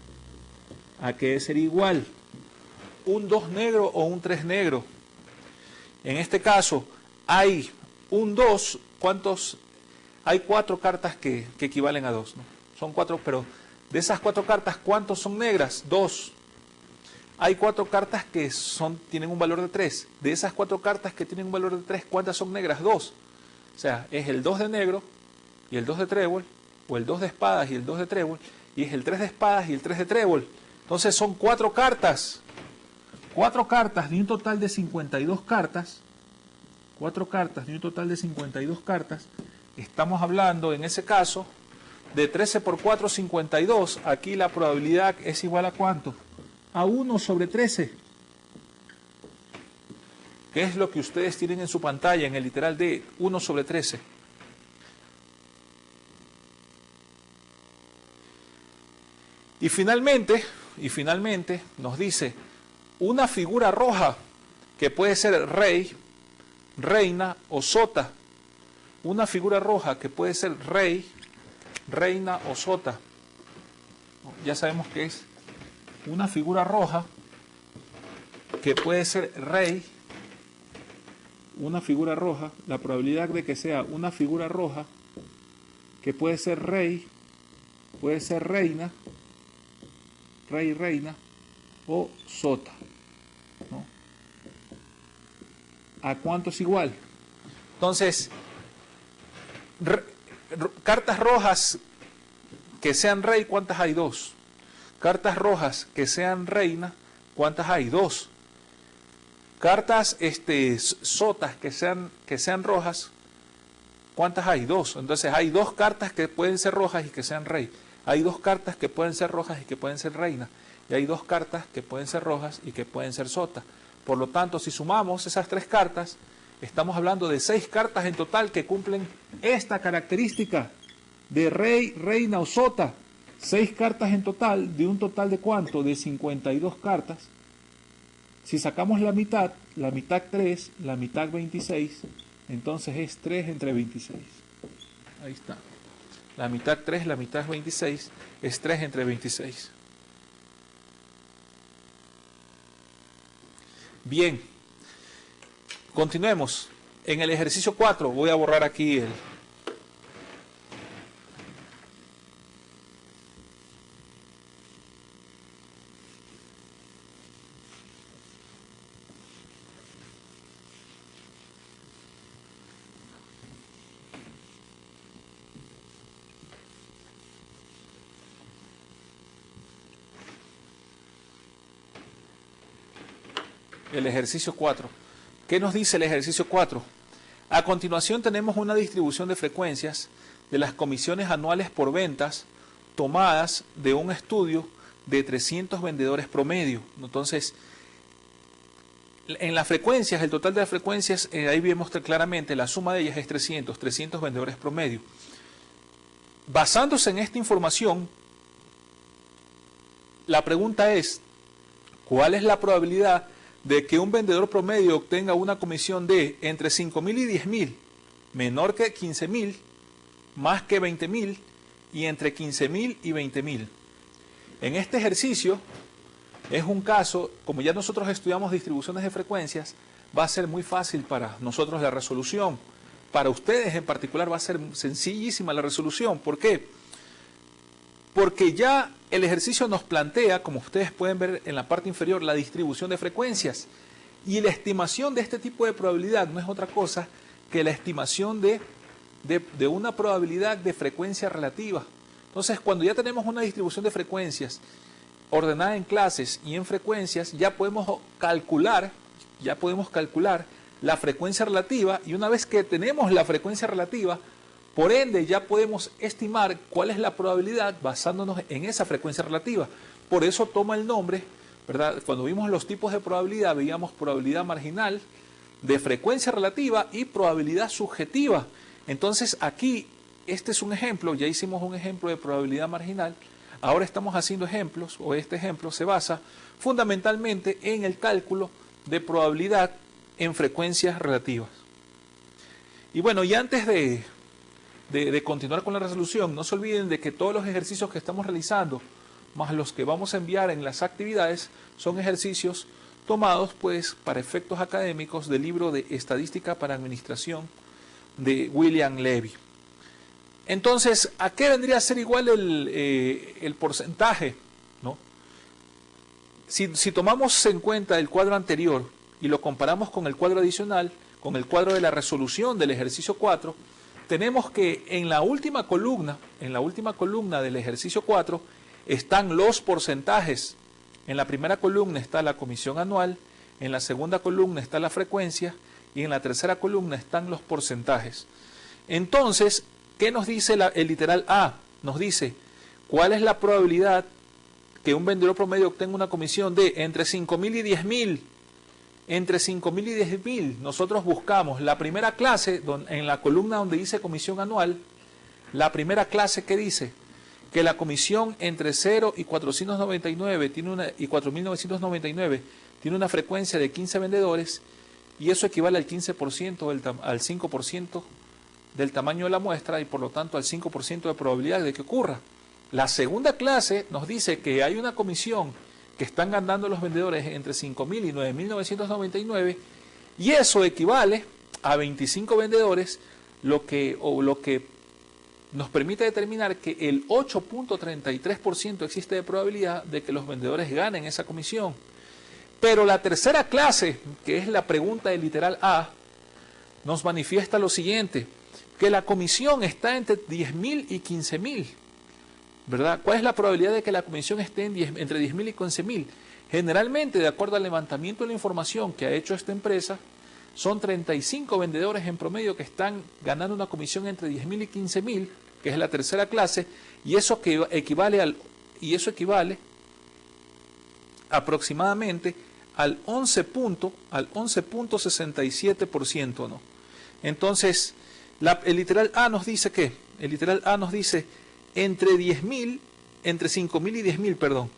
¿A qué sería igual? Un 2 negro o un 3 negro. En este caso, hay un 2, ¿cuántos? Hay 4 cartas que equivalen a 2, ¿no? Son 4, pero de esas 4 cartas, ¿cuántos son negras? 2. Hay 4 cartas que tienen un valor de 3. De esas 4 cartas que tienen un valor de 3, ¿cuántas son negras? 2. O sea, es el 2 de negro y el 2 de trébol, o el 2 de espadas y el 2 de trébol, y es el 3 de espadas y el 3 de trébol. Entonces son 4 cartas. 4 cartas de un total de 52 cartas. 4 cartas de un total de 52 cartas. Estamos hablando, en ese caso, de 13 por 4, 52. Aquí la probabilidad es igual a ¿cuánto? A 1 sobre 13. ¿Qué es lo que ustedes tienen en su pantalla, en el literal de 1 sobre 13? Y finalmente nos dice una figura roja que puede ser rey, reina o sota. Una figura roja que puede ser rey, reina o sota. Ya sabemos que es una figura roja que puede ser rey, una figura roja, la probabilidad de que sea una figura roja que puede ser rey, puede ser reina, rey, reina o sota, ¿no? ¿A cuánto es igual? Entonces, cartas rojas que sean rey, ¿cuántas hay? 2. Cartas rojas que sean reina, ¿cuántas hay? 2. Cartas sotas que sean rojas, ¿cuántas hay? 2. Entonces hay 2 cartas que pueden ser rojas y que sean rey. Hay 2 cartas que pueden ser rojas y que pueden ser reina. Y hay 2 cartas que pueden ser rojas y que pueden ser sota. Por lo tanto, si sumamos esas 3 cartas, estamos hablando de 6 cartas en total que cumplen esta característica de rey, reina o sota. 6 cartas en total, de un total de ¿cuánto? De 52 cartas. Si sacamos la mitad 3, la mitad 26, entonces es 3 entre 26. Ahí está. La mitad 3, la mitad 26, es 3 entre 26. Bien, continuemos. En el ejercicio 4, voy a borrar aquí el... el ejercicio 4. ¿Qué nos dice el ejercicio 4? A continuación tenemos una distribución de frecuencias de las comisiones anuales por ventas tomadas de un estudio de 300 vendedores promedio. Entonces, en las frecuencias, el total de las frecuencias, ahí vemos claramente, la suma de ellas es 300 vendedores promedio. Basándose en esta información, la pregunta es, ¿cuál es la probabilidad de que un vendedor promedio obtenga una comisión de entre 5.000 y 10.000, menor que 15.000, más que 20.000 y entre 15.000 y 20.000? En este ejercicio es un caso, como ya nosotros estudiamos distribuciones de frecuencias, va a ser muy fácil para nosotros la resolución. Para ustedes en particular va a ser sencillísima la resolución. ¿Por qué? Porque ya el ejercicio nos plantea, como ustedes pueden ver en la parte inferior, la distribución de frecuencias. Y la estimación de este tipo de probabilidad no es otra cosa que la estimación de una probabilidad de frecuencia relativa. Entonces, cuando ya tenemos una distribución de frecuencias ordenada en clases y en frecuencias, ya podemos calcular la frecuencia relativa, y una vez que tenemos la frecuencia relativa, Por ende, ya podemos estimar cuál es la probabilidad basándonos en esa frecuencia relativa. Por eso toma el nombre, ¿verdad? Cuando vimos los tipos de probabilidad, veíamos probabilidad marginal, de frecuencia relativa y probabilidad subjetiva. Entonces, aquí, este es un ejemplo, ya hicimos un ejemplo de probabilidad marginal. Ahora estamos haciendo ejemplos, o este ejemplo se basa fundamentalmente en el cálculo de probabilidad en frecuencias relativas. Y bueno, y antes de continuar con la resolución, no se olviden de que todos los ejercicios que estamos realizando, más los que vamos a enviar en las actividades, son ejercicios tomados pues para efectos académicos del libro de Estadística para Administración de William Levy. Entonces, ¿a qué vendría a ser igual el porcentaje? ¿No? Si tomamos en cuenta el cuadro anterior y lo comparamos con el cuadro adicional, con el cuadro de la resolución del ejercicio 4, tenemos que en la última columna del ejercicio 4 están los porcentajes. En la primera columna está la comisión anual, en la segunda columna está la frecuencia y en la tercera columna están los porcentajes. Entonces, ¿qué nos dice el literal A? Nos dice cuál es la probabilidad que un vendedor promedio obtenga una comisión de entre 5.000 y 10.000. Entre 5.000 y 10.000, nosotros buscamos la primera clase, en la columna donde dice comisión anual, la primera clase que dice que la comisión entre 0 y 499 y 4.999 tiene una frecuencia de 15 vendedores y eso equivale al 15%, al 5% del tamaño de la muestra y por lo tanto al 5% de probabilidad de que ocurra. La segunda clase nos dice que hay una comisión que están ganando los vendedores entre 5.000 y 9.999 y eso equivale a 25 vendedores, lo que nos permite determinar que el 8.33% existe de probabilidad de que los vendedores ganen esa comisión. Pero la tercera clase, que es la pregunta del literal A, nos manifiesta lo siguiente, que la comisión está entre 10.000 y 15.000. ¿Verdad? ¿Cuál es la probabilidad de que la comisión esté entre 10.000 y 15.000? Generalmente, de acuerdo al levantamiento de la información que ha hecho esta empresa, son 35 vendedores en promedio que están ganando una comisión entre 10.000 y 15.000, que es la tercera clase, y eso equivale aproximadamente al 11.67%, ¿no? Entonces, el literal A nos dice ¿qué? El literal A nos dice entre 5.000 y 10.000, perdón.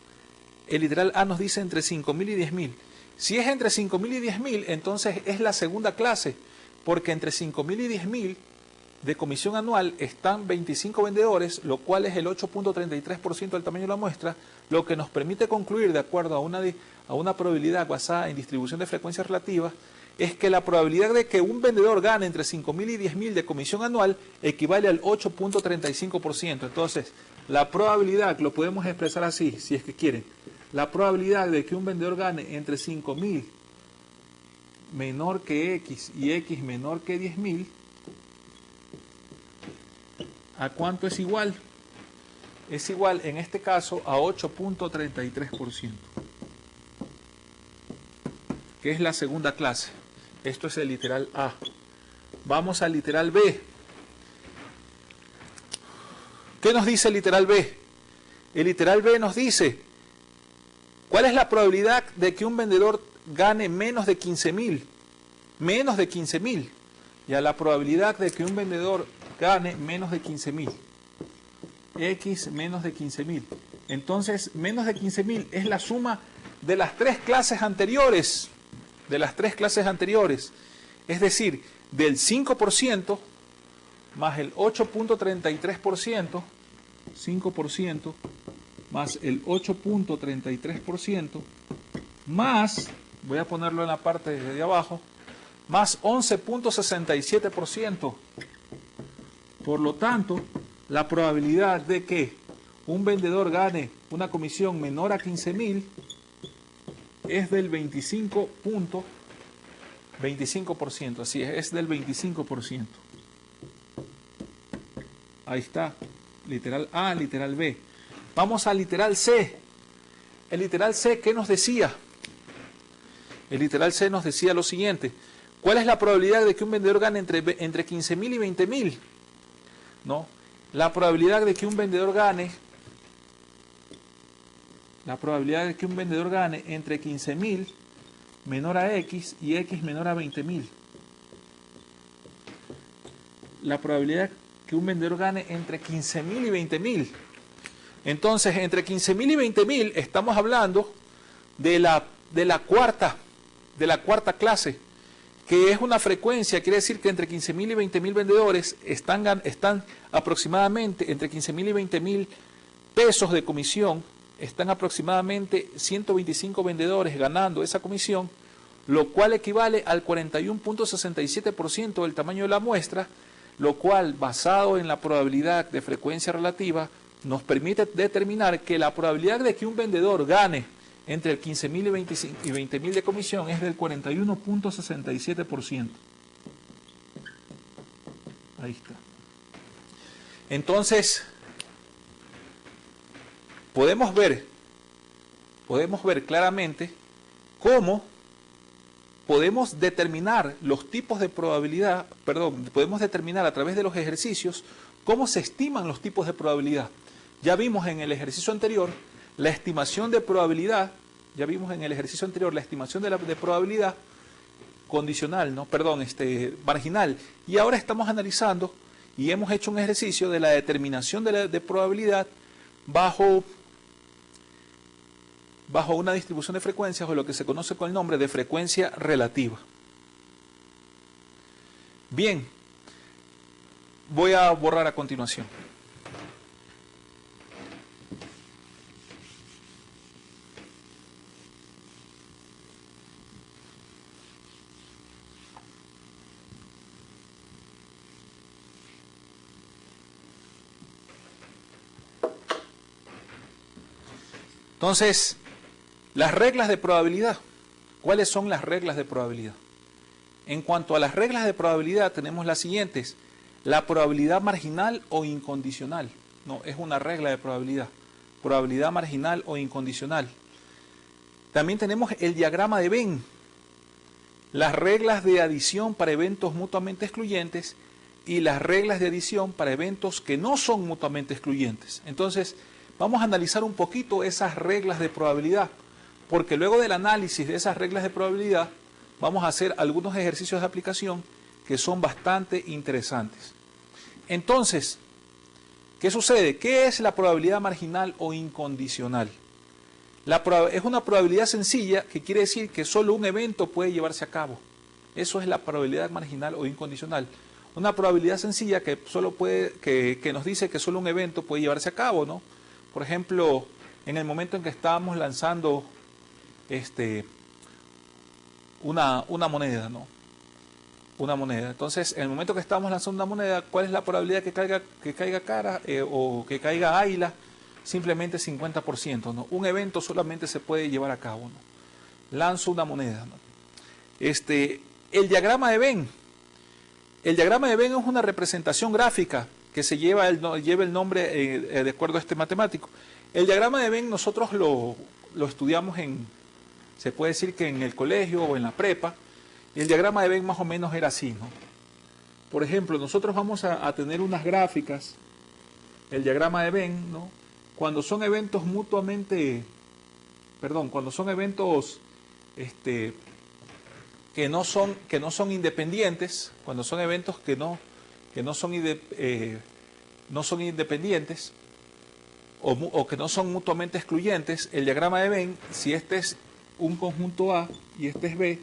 El literal A nos dice entre 5.000 y 10.000. Si es entre 5.000 y 10.000, entonces es la segunda clase, porque entre 5.000 y 10.000 de comisión anual están 25 vendedores, lo cual es el 8.33% del tamaño de la muestra, lo que nos permite concluir, de acuerdo a una probabilidad basada en distribución de frecuencias relativas, es que la probabilidad de que un vendedor gane entre 5.000 y 10.000 de comisión anual equivale al 8.35%. Entonces, la probabilidad, lo podemos expresar así, si es que quieren, la probabilidad de que un vendedor gane entre 5.000 menor que X y X menor que 10.000, ¿a cuánto es igual? Es igual, en este caso, a 8.33%, que es la segunda clase. Esto es el literal A. Vamos al literal B. ¿Qué nos dice el literal B? El literal B nos dice, ¿cuál es la probabilidad de que un vendedor gane menos de 15.000? Menos de 15.000. Ya la probabilidad de que un vendedor gane menos de 15.000. X menos de 15.000. Entonces, menos de 15.000 es la suma de las tres clases anteriores. Es decir, del 5% más el 8.33%, 5% más el 8.33%, más, voy a ponerlo en la parte de abajo, más 11.67%. Por lo tanto, la probabilidad de que un vendedor gane una comisión menor a 15.000 es del 25%, así es del 25%. Ahí está, literal A, literal B. Vamos al literal C. El literal C, ¿qué nos decía? El literal C nos decía lo siguiente. ¿Cuál es la probabilidad de que un vendedor gane entre 15.000 y 20.000? ¿no? La probabilidad de que un vendedor gane, entre 15.000 menor a X y X menor a 20.000. La probabilidad que un vendedor gane entre 15.000 y 20.000. Entonces, entre 15.000 y 20.000 estamos hablando de la cuarta clase, que es una frecuencia, quiere decir que entre 15.000 y 20.000 vendedores están aproximadamente, entre 15.000 y 20.000 pesos de comisión, están aproximadamente 125 vendedores ganando esa comisión, lo cual equivale al 41.67% del tamaño de la muestra, lo cual, basado en la probabilidad de frecuencia relativa, nos permite determinar que la probabilidad de que un vendedor gane entre el 15.000 y 20.000 de comisión es del 41.67%. Ahí está. Entonces, podemos ver claramente cómo podemos determinar los tipos de probabilidad, podemos determinar a través de los ejercicios cómo se estiman los tipos de probabilidad. Ya vimos en el ejercicio anterior la estimación de probabilidad, de probabilidad condicional, marginal. Y ahora estamos analizando y hemos hecho un ejercicio de la determinación de probabilidad bajo una distribución de frecuencias, o lo que se conoce con el nombre de frecuencia relativa. Bien, voy a borrar a continuación. Entonces, las reglas de probabilidad. ¿Cuáles son las reglas de probabilidad? En cuanto a las reglas de probabilidad, tenemos las siguientes. La probabilidad marginal o incondicional. No, es una regla de probabilidad. Probabilidad marginal o incondicional. También tenemos el diagrama de Venn. Las reglas de adición para eventos mutuamente excluyentes y las reglas de adición para eventos que no son mutuamente excluyentes. Entonces, vamos a analizar un poquito esas reglas de probabilidad, porque luego del análisis de esas reglas de probabilidad, vamos a hacer algunos ejercicios de aplicación que son bastante interesantes. Entonces, ¿qué sucede? ¿Qué es la probabilidad marginal o incondicional? Es una probabilidad sencilla, que quiere decir que solo un evento puede llevarse a cabo. Eso es la probabilidad marginal o incondicional. Una probabilidad sencilla que nos dice que solo un evento puede llevarse a cabo, ¿no? Por ejemplo, en el momento en que estábamos lanzando una moneda, ¿no? Una moneda. Entonces, en el momento que estábamos lanzando una moneda, ¿cuál es la probabilidad que caiga cara o que caiga águila? Simplemente 50%, ¿no? Un evento solamente se puede llevar a cabo, ¿no? Lanzo una moneda, ¿no? El diagrama de Venn. El diagrama de Venn es una representación gráfica que lleva el nombre de acuerdo a este matemático. El diagrama de Venn nosotros lo estudiamos se puede decir que en el colegio o en la prepa. Y el diagrama de Venn más o menos era así, ¿no? Por ejemplo, nosotros vamos a tener unas gráficas, el diagrama de Venn, ¿no? Cuando son eventos que no son independientes, cuando son eventos que no son independientes o que no son mutuamente excluyentes, el diagrama de Venn, si este es un conjunto A y este es B,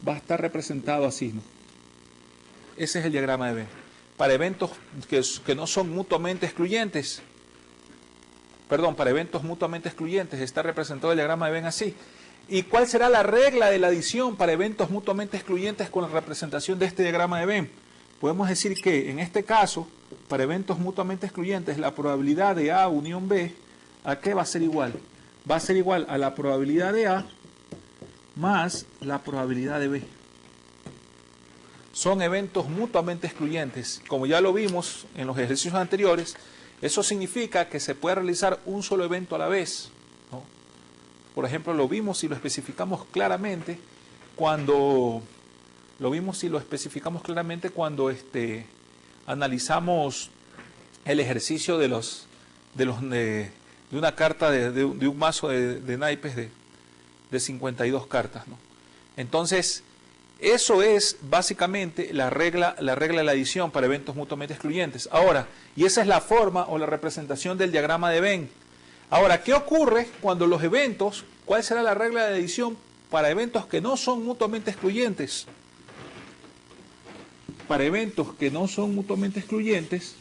va a estar representado así, ¿no? Ese es el diagrama de Venn. Para eventos que no son mutuamente excluyentes, para eventos mutuamente excluyentes está representado el diagrama de Venn así. ¿Y cuál será la regla de la adición para eventos mutuamente excluyentes con la representación de este diagrama de Venn? Podemos decir que en este caso, para eventos mutuamente excluyentes, la probabilidad de A unión B, ¿a qué va a ser igual? Va a ser igual a la probabilidad de A más la probabilidad de B. Son eventos mutuamente excluyentes. Como ya lo vimos en los ejercicios anteriores, eso significa que se puede realizar un solo evento a la vez, ¿no? Por ejemplo, lo vimos y lo especificamos claramente cuando analizamos el ejercicio de una carta de un mazo de naipes de 52 cartas, ¿no? Entonces, eso es básicamente la regla de la adición para eventos mutuamente excluyentes. Ahora, y esa es la forma o la representación del diagrama de Venn. Ahora, ¿qué ocurre cuando los eventos, cuál será la regla de adición para eventos que no son mutuamente excluyentes? Para eventos que no son mutuamente excluyentes,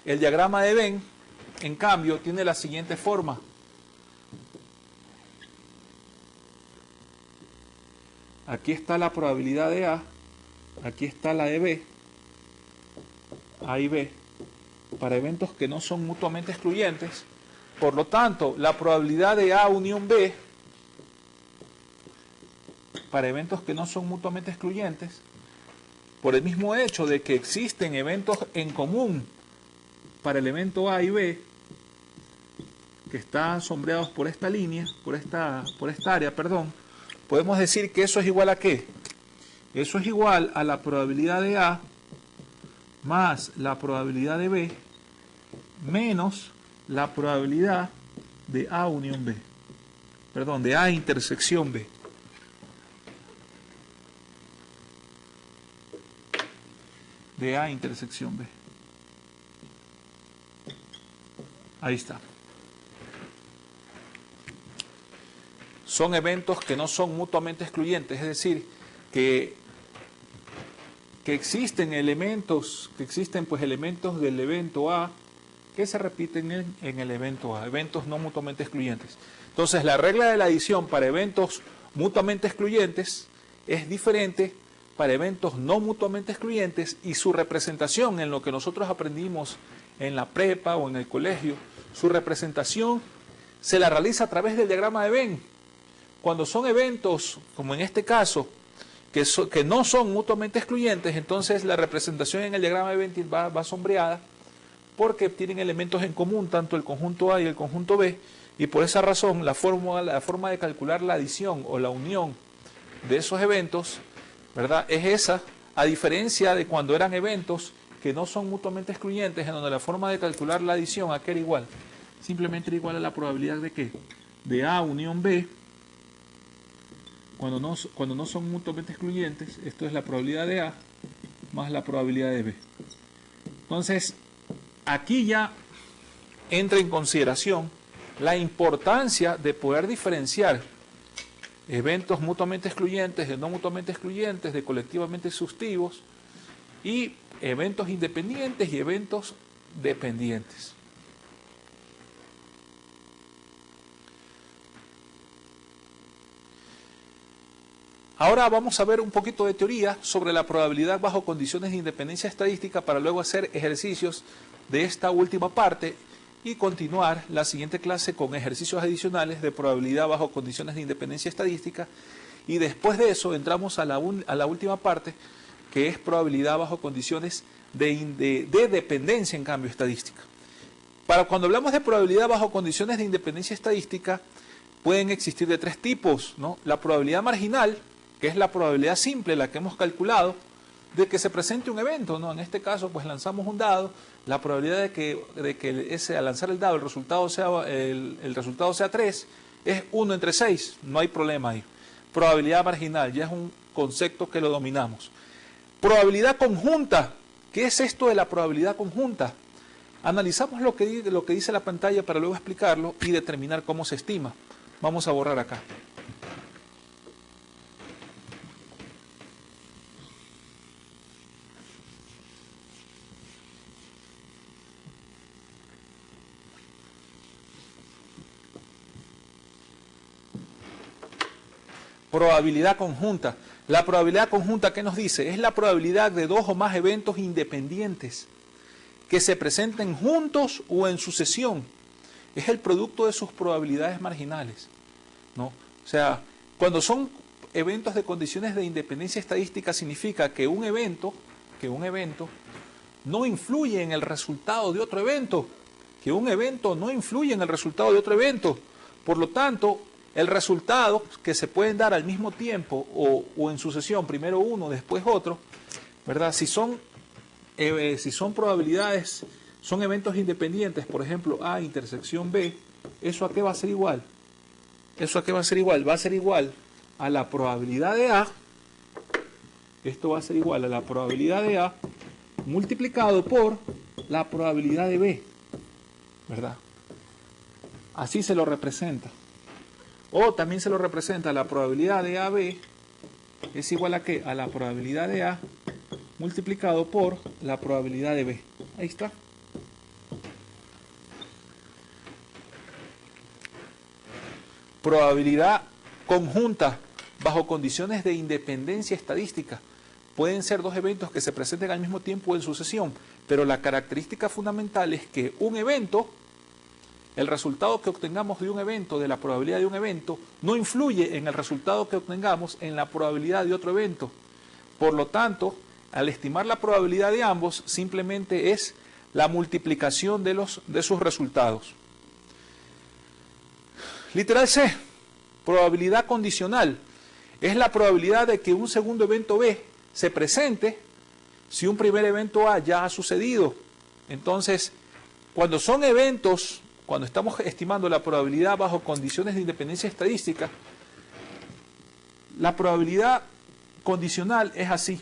el diagrama de Venn, en cambio, tiene la siguiente forma. Aquí está la probabilidad de A, aquí está la de B, A y B, para eventos que no son mutuamente excluyentes. Por lo tanto, la probabilidad de A unión B, para eventos que no son mutuamente excluyentes, por el mismo hecho de que existen eventos en común para el evento A y B, que están sombreados por esta línea, por esta área, perdón, podemos decir que eso es igual a ¿qué? Eso es igual a la probabilidad de A más la probabilidad de B menos la probabilidad de A unión B. Perdón, de A intersección B. De A intersección B. Ahí está. Son eventos que no son mutuamente excluyentes, es decir, que existen elementos, elementos del evento A que se repiten en el evento A, eventos no mutuamente excluyentes. Entonces, la regla de la adición para eventos mutuamente excluyentes es diferente para eventos no mutuamente excluyentes, y su representación en lo que nosotros aprendimos en la prepa o en el colegio, su representación se la realiza a través del diagrama de Venn. Cuando son eventos, como en este caso, que no son mutuamente excluyentes, entonces la representación en el diagrama de Venn va sombreada, porque tienen elementos en común, tanto el conjunto A y el conjunto B, y por esa razón la forma de calcular la adición o la unión de esos eventos, ¿verdad?, es esa, a diferencia de cuando eran eventos que no son mutuamente excluyentes, en donde la forma de calcular la adición, ¿a qué era igual? Simplemente era igual a la probabilidad de ¿qué? De A unión B, cuando no son mutuamente excluyentes. Esto es la probabilidad de A más la probabilidad de B. Entonces, aquí ya entra en consideración la importancia de poder diferenciar eventos mutuamente excluyentes, de no mutuamente excluyentes, de colectivamente exhaustivos, y eventos independientes y eventos dependientes. Ahora vamos a ver un poquito de teoría sobre la probabilidad bajo condiciones de independencia estadística, para luego hacer ejercicios de esta última parte y continuar la siguiente clase con ejercicios adicionales de probabilidad bajo condiciones de independencia estadística, y después de eso entramos a la última parte, que es probabilidad bajo condiciones de dependencia en cambio estadística. Para cuando hablamos de probabilidad bajo condiciones de independencia estadística, pueden existir de tres tipos, ¿no? La probabilidad marginal, que es la probabilidad simple, la que hemos calculado, de que se presente un evento, ¿no? En este caso, pues lanzamos un dado, la probabilidad de que al lanzar el dado el resultado sea 3, es 1 entre 6, no hay problema ahí. Probabilidad marginal, ya es un concepto que lo dominamos. Probabilidad conjunta, ¿qué es esto de la probabilidad conjunta? Analizamos lo que dice la pantalla para luego explicarlo y determinar cómo se estima. Vamos a borrar acá. Probabilidad conjunta. La probabilidad conjunta, ¿qué nos dice? Es la probabilidad de dos o más eventos independientes que se presenten juntos o en sucesión. Es el producto de sus probabilidades marginales, ¿no? O sea, cuando son eventos de condiciones de independencia estadística, significa que un evento no influye en el resultado de otro evento, que un evento no influye en el resultado de otro evento. Por lo tanto, el resultado que se pueden dar al mismo tiempo o en sucesión, primero uno, después otro, ¿verdad? Si son probabilidades, son eventos independientes, por ejemplo, A intersección B, ¿eso a qué va a ser igual? ¿Eso a qué va a ser igual? Va a ser igual a la probabilidad de A, esto va a ser igual a la probabilidad de A multiplicado por la probabilidad de B, ¿verdad? Así se lo representa. O también se lo representa la probabilidad de AB es igual a ¿qué? A la probabilidad de A multiplicado por la probabilidad de B. Ahí está. Probabilidad conjunta bajo condiciones de independencia estadística. Pueden ser dos eventos que se presenten al mismo tiempo en sucesión, pero la característica fundamental es que un evento, el resultado que obtengamos de un evento, de la probabilidad de un evento, no influye en el resultado que obtengamos en la probabilidad de otro evento. Por lo tanto, al estimar la probabilidad de ambos, simplemente es la multiplicación de sus resultados. Literal C, probabilidad condicional. Es la probabilidad de que un segundo evento B se presente si un primer evento A ya ha sucedido. Entonces, cuando son eventos, cuando estamos estimando la probabilidad bajo condiciones de independencia estadística, la probabilidad condicional es así.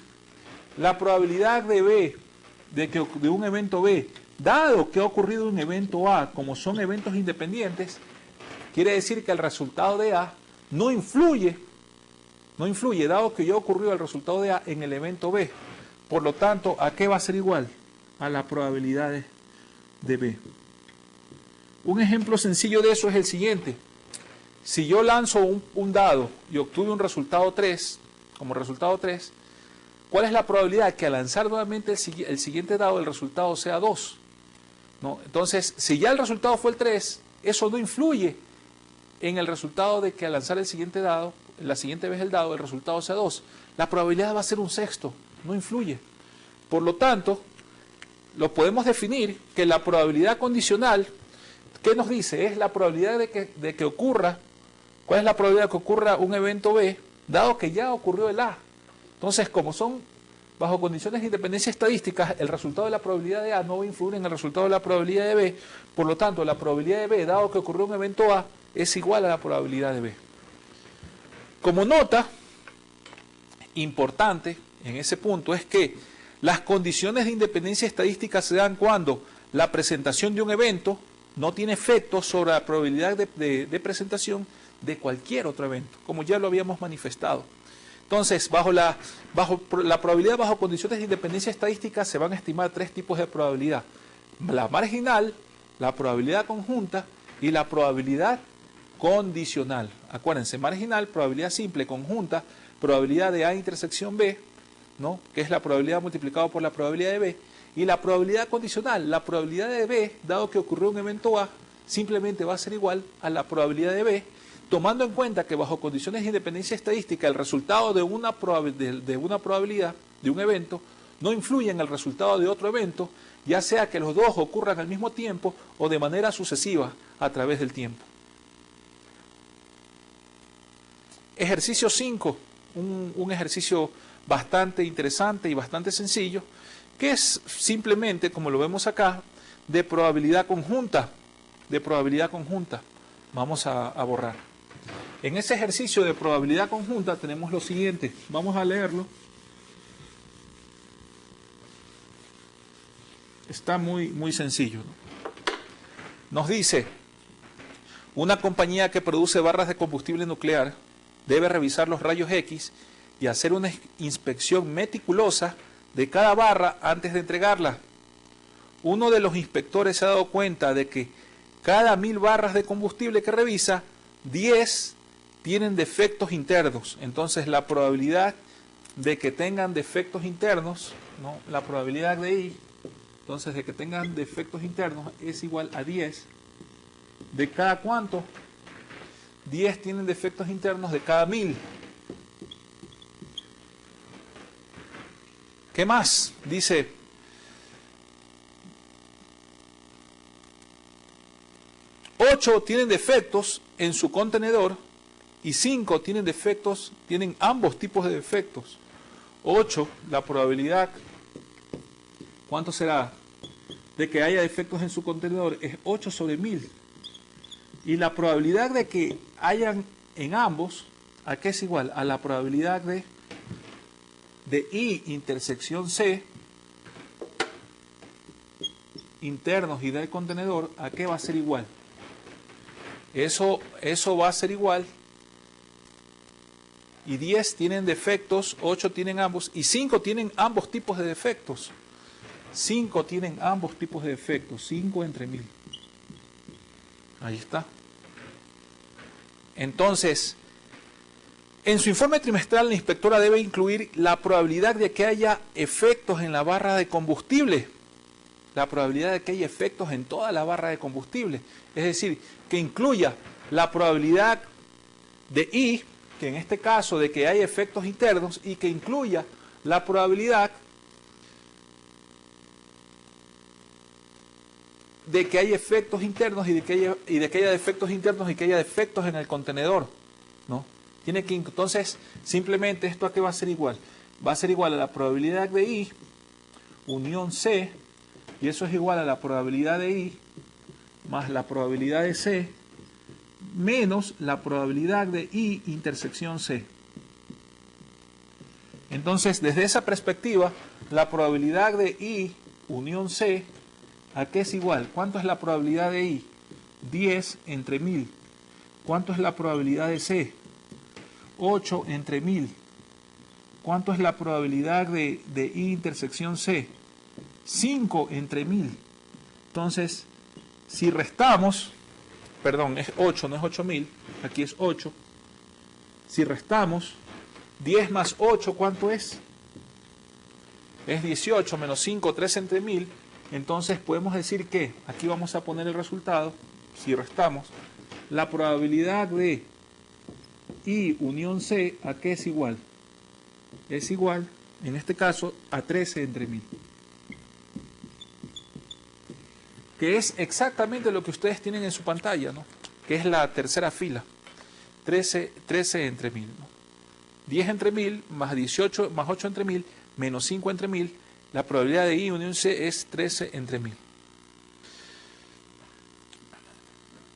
La probabilidad de B, de un evento B, dado que ha ocurrido un evento A, como son eventos independientes, quiere decir que el resultado de A no influye, dado que ya ocurrió el resultado de A en el evento B. Por lo tanto, ¿a qué va a ser igual? A la probabilidad de B. Un ejemplo sencillo de eso es el siguiente. Si yo lanzo un dado y obtuve un resultado 3, como resultado 3, ¿cuál es la probabilidad que al lanzar nuevamente el siguiente dado el resultado sea 2? ¿No? Entonces, si ya el resultado fue el 3, eso no influye en el resultado de que al lanzar el siguiente dado, la siguiente vez el dado, el resultado sea 2. La probabilidad va a ser un sexto, no influye. Por lo tanto, lo podemos definir que la probabilidad condicional, ¿qué nos dice? Es la probabilidad de que ocurra, ¿cuál es la probabilidad de que ocurra un evento B, dado que ya ocurrió el A? Entonces, como son bajo condiciones de independencia estadística, el resultado de la probabilidad de A no va a influir en el resultado de la probabilidad de B, por lo tanto, la probabilidad de B, dado que ocurrió un evento A, es igual a la probabilidad de B. Como nota importante en ese punto es que las condiciones de independencia estadística se dan cuando la presentación de un evento no tiene efecto sobre la probabilidad de presentación de cualquier otro evento, como ya lo habíamos manifestado. Entonces, bajo la probabilidad bajo condiciones de independencia estadística se van a estimar tres tipos de probabilidad. La marginal, la probabilidad conjunta y la probabilidad condicional. Acuérdense, marginal, probabilidad simple, conjunta, probabilidad de A intersección B, ¿no? Que es la probabilidad multiplicada por la probabilidad de B, y la probabilidad condicional, la probabilidad de B, dado que ocurrió un evento A, simplemente va a ser igual a la probabilidad de B, tomando en cuenta que bajo condiciones de independencia estadística el resultado de una probabilidad, de un evento, no influye en el resultado de otro evento, ya sea que los dos ocurran al mismo tiempo o de manera sucesiva a través del tiempo. Ejercicio 5, un ejercicio bastante interesante y bastante sencillo, que es simplemente, como lo vemos acá, de probabilidad conjunta. Vamos a borrar. En ese ejercicio de probabilidad conjunta tenemos lo siguiente. Vamos a leerlo. Está muy sencillo, ¿no? Nos dice, una compañía que produce barras de combustible nuclear debe revisar los rayos X y hacer una inspección meticulosa de cada barra antes de entregarla. Uno de los inspectores se ha dado cuenta de que cada 1000 barras de combustible que revisa, 10 tienen defectos internos. Entonces la probabilidad de que tengan defectos internos, ¿no? La probabilidad de I, entonces de que tengan defectos internos es igual a 10. ¿De cada cuánto? 10 tienen defectos internos de cada 1000. ¿Qué más? Dice, ocho tienen defectos en su contenedor y 5 tienen defectos, tienen ambos tipos de defectos. 8, la probabilidad, ¿cuánto será? De que haya defectos en su contenedor es 8 sobre 1000. Y la probabilidad de que hayan en ambos, ¿a qué es igual? A la probabilidad de I intersección C, internos y del contenedor, ¿a qué va a ser igual? Eso va a ser igual. Y 10 tienen defectos, 8 tienen ambos, y 5 tienen ambos tipos de defectos. 5 tienen ambos tipos de defectos, 5 entre 1000. Ahí está. Entonces, en su informe trimestral, la inspectora debe incluir la probabilidad de que haya efectos en la barra de combustible. La probabilidad de que haya efectos en toda la barra de combustible. Es decir, que incluya la probabilidad de I, que en este caso de que haya efectos internos, y que incluya la probabilidad de que haya efectos internos y de que haya defectos internos y que haya defectos en el contenedor, ¿no? Tiene que, entonces, simplemente esto a qué va a ser igual. Va a ser igual a la probabilidad de I unión C, y eso es igual a la probabilidad de I más la probabilidad de C menos la probabilidad de I intersección C. Entonces, desde esa perspectiva, la probabilidad de I unión C, ¿a qué es igual? ¿Cuánto es la probabilidad de I? 10 entre 1000. ¿Cuánto es la probabilidad de C? 8 entre 1000. ¿Cuánto es la probabilidad de I intersección C? 5 entre 1000. Entonces, si restamos, perdón, es 8, no es 8000, aquí es 8. Si restamos, 10 más 8, ¿cuánto es? Es 18 menos 5, 3 entre 1000. Entonces podemos decir que, aquí vamos a poner el resultado, si restamos, la probabilidad de I unión C, ¿a qué es igual? Es igual, en este caso, a 13 entre 1000. Que es exactamente lo que ustedes tienen en su pantalla, ¿no? Que es la tercera fila. 13 entre 1000, ¿no? 10 entre 1000 más 18 más 8 entre 1000 menos 5 entre 1000. La probabilidad de I unión C es 13 entre 1000.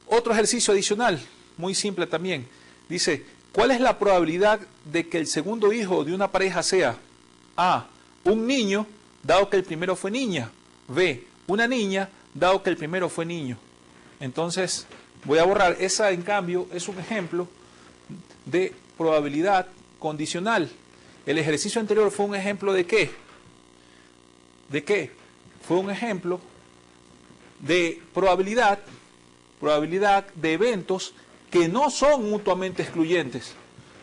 Otro ejercicio adicional, muy simple también. Dice, ¿cuál es la probabilidad de que el segundo hijo de una pareja sea A, un niño, dado que el primero fue niña? B, una niña, dado que el primero fue niño. Entonces, voy a borrar. Esa, en cambio, es un ejemplo de probabilidad condicional. El ejercicio anterior fue un ejemplo de ¿qué? ¿De qué? Fue un ejemplo de probabilidad de eventos que no son mutuamente excluyentes,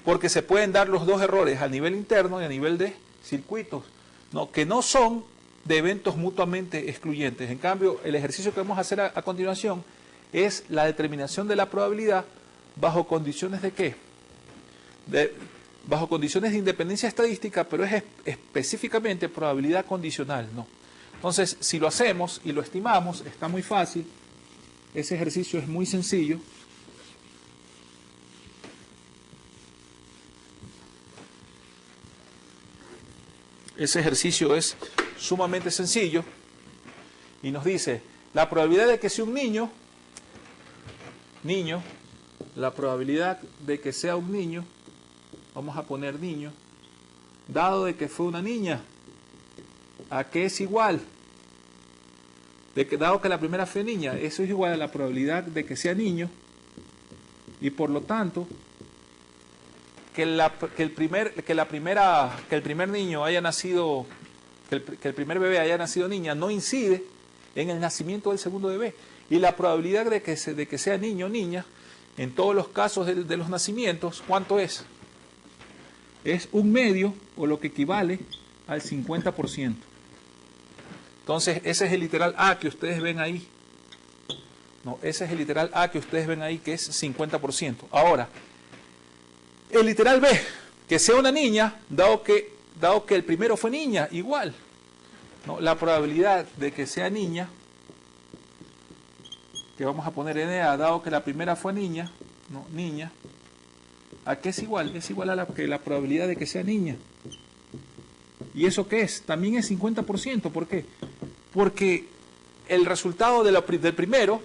porque se pueden dar los dos errores a nivel interno y a nivel de circuitos, ¿no? Que no son de eventos mutuamente excluyentes. En cambio, el ejercicio que vamos a hacer a continuación es la determinación de la probabilidad bajo condiciones de ¿qué? Bajo condiciones de independencia estadística, pero es específicamente probabilidad condicional, ¿no? Entonces, si lo hacemos y lo estimamos, está muy fácil. Ese ejercicio es muy sencillo. Ese ejercicio es sumamente sencillo y nos dice la probabilidad de que sea un niño, la probabilidad de que sea un niño, vamos a poner niño, dado de que fue una niña, ¿a qué es igual? Dado que la primera fue niña, eso es igual a la probabilidad de que sea niño, y por lo tanto, que el primer niño haya nacido, que el primer bebé haya nacido niña, no incide en el nacimiento del segundo bebé. Y la probabilidad de que sea niño o niña, en todos los casos de los nacimientos, ¿cuánto es? Es 1/2, o lo que equivale al 50%. Entonces, ese es el literal A que ustedes ven ahí. No, ese es el literal A que ustedes ven ahí, que es 50%. Ahora, el literal B, que sea una niña, dado que el primero fue niña, igual, ¿no? La probabilidad de que sea niña, que vamos a poner NA, dado que la primera fue niña, ¿no? Niña, ¿A qué es igual? Es igual a la probabilidad de que sea niña. ¿Y eso qué es? También es 50%. ¿Por qué? Porque el resultado del primero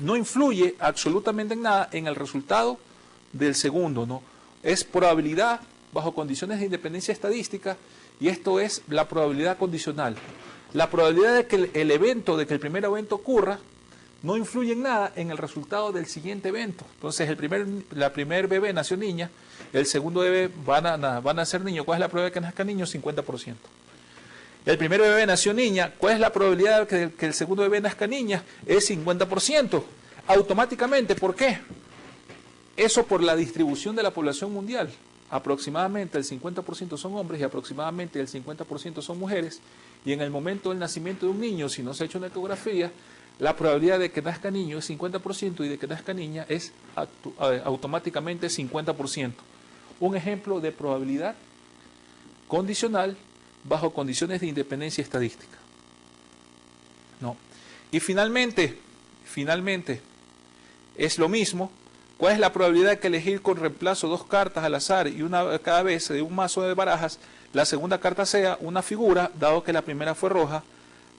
no influye absolutamente en nada en el resultado del segundo, ¿no? Es probabilidad bajo condiciones de independencia estadística, y esto es la probabilidad condicional. La probabilidad de que de que el primer evento ocurra no influye en nada en el resultado del siguiente evento. Entonces, la primer bebé nació niña, el segundo bebé van a nacer niño. ¿Cuál es la probabilidad de que nazca niño? 50%. El primer bebé nació niña, ¿cuál es la probabilidad de que el segundo bebé nazca niña? Es 50%. Automáticamente, ¿por qué? Eso por la distribución de la población mundial. Aproximadamente el 50% son hombres y aproximadamente el 50% son mujeres. Y en el momento del nacimiento de un niño, si no se ha hecho una ecografía, la probabilidad de que nazca niño es 50% y de que nazca niña es automáticamente 50%. Un ejemplo de probabilidad condicional bajo condiciones de independencia estadística. No. Y finalmente, es lo mismo. ¿Cuál es la probabilidad de que elegir con reemplazo 2 cartas al azar y una cada vez de un mazo de barajas, la segunda carta sea una figura, dado que la primera fue roja,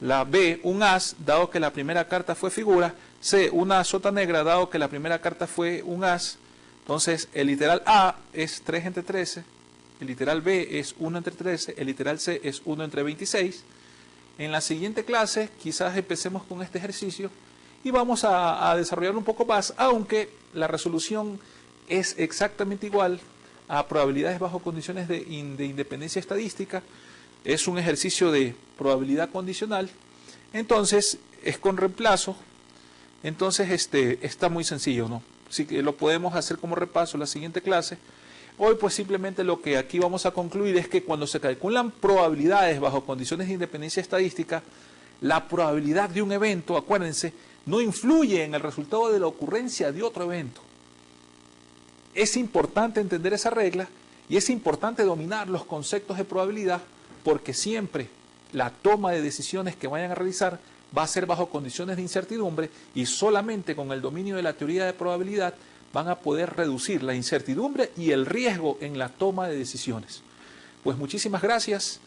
la B, un as, dado que la primera carta fue figura, C, una sota negra, dado que la primera carta fue un as? Entonces, el literal A es 3 entre 13, el literal B es 1 entre 13, el literal C es 1 entre 26. En la siguiente clase, quizás empecemos con este ejercicio y vamos a desarrollarlo un poco más, aunque la resolución es exactamente igual a probabilidades bajo condiciones de independencia estadística. Es un ejercicio de probabilidad condicional, entonces es con reemplazo. Entonces está muy sencillo, ¿no? Así que lo podemos hacer como repaso en la siguiente clase. Hoy pues simplemente lo que aquí vamos a concluir es que cuando se calculan probabilidades bajo condiciones de independencia estadística, la probabilidad de un evento, acuérdense, no influye en el resultado de la ocurrencia de otro evento. Es importante entender esa regla y es importante dominar los conceptos de probabilidad, porque siempre la toma de decisiones que vayan a realizar va a ser bajo condiciones de incertidumbre, y solamente con el dominio de la teoría de probabilidad van a poder reducir la incertidumbre y el riesgo en la toma de decisiones. Pues muchísimas gracias.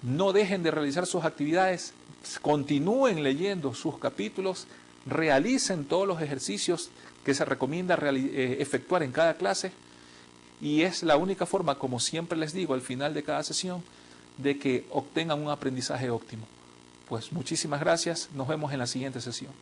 No dejen de realizar sus actividades, continúen leyendo sus capítulos, realicen todos los ejercicios que se recomienda efectuar en cada clase, y es la única forma, como siempre les digo al final de cada sesión, de que obtengan un aprendizaje óptimo. Pues muchísimas gracias, nos vemos en la siguiente sesión.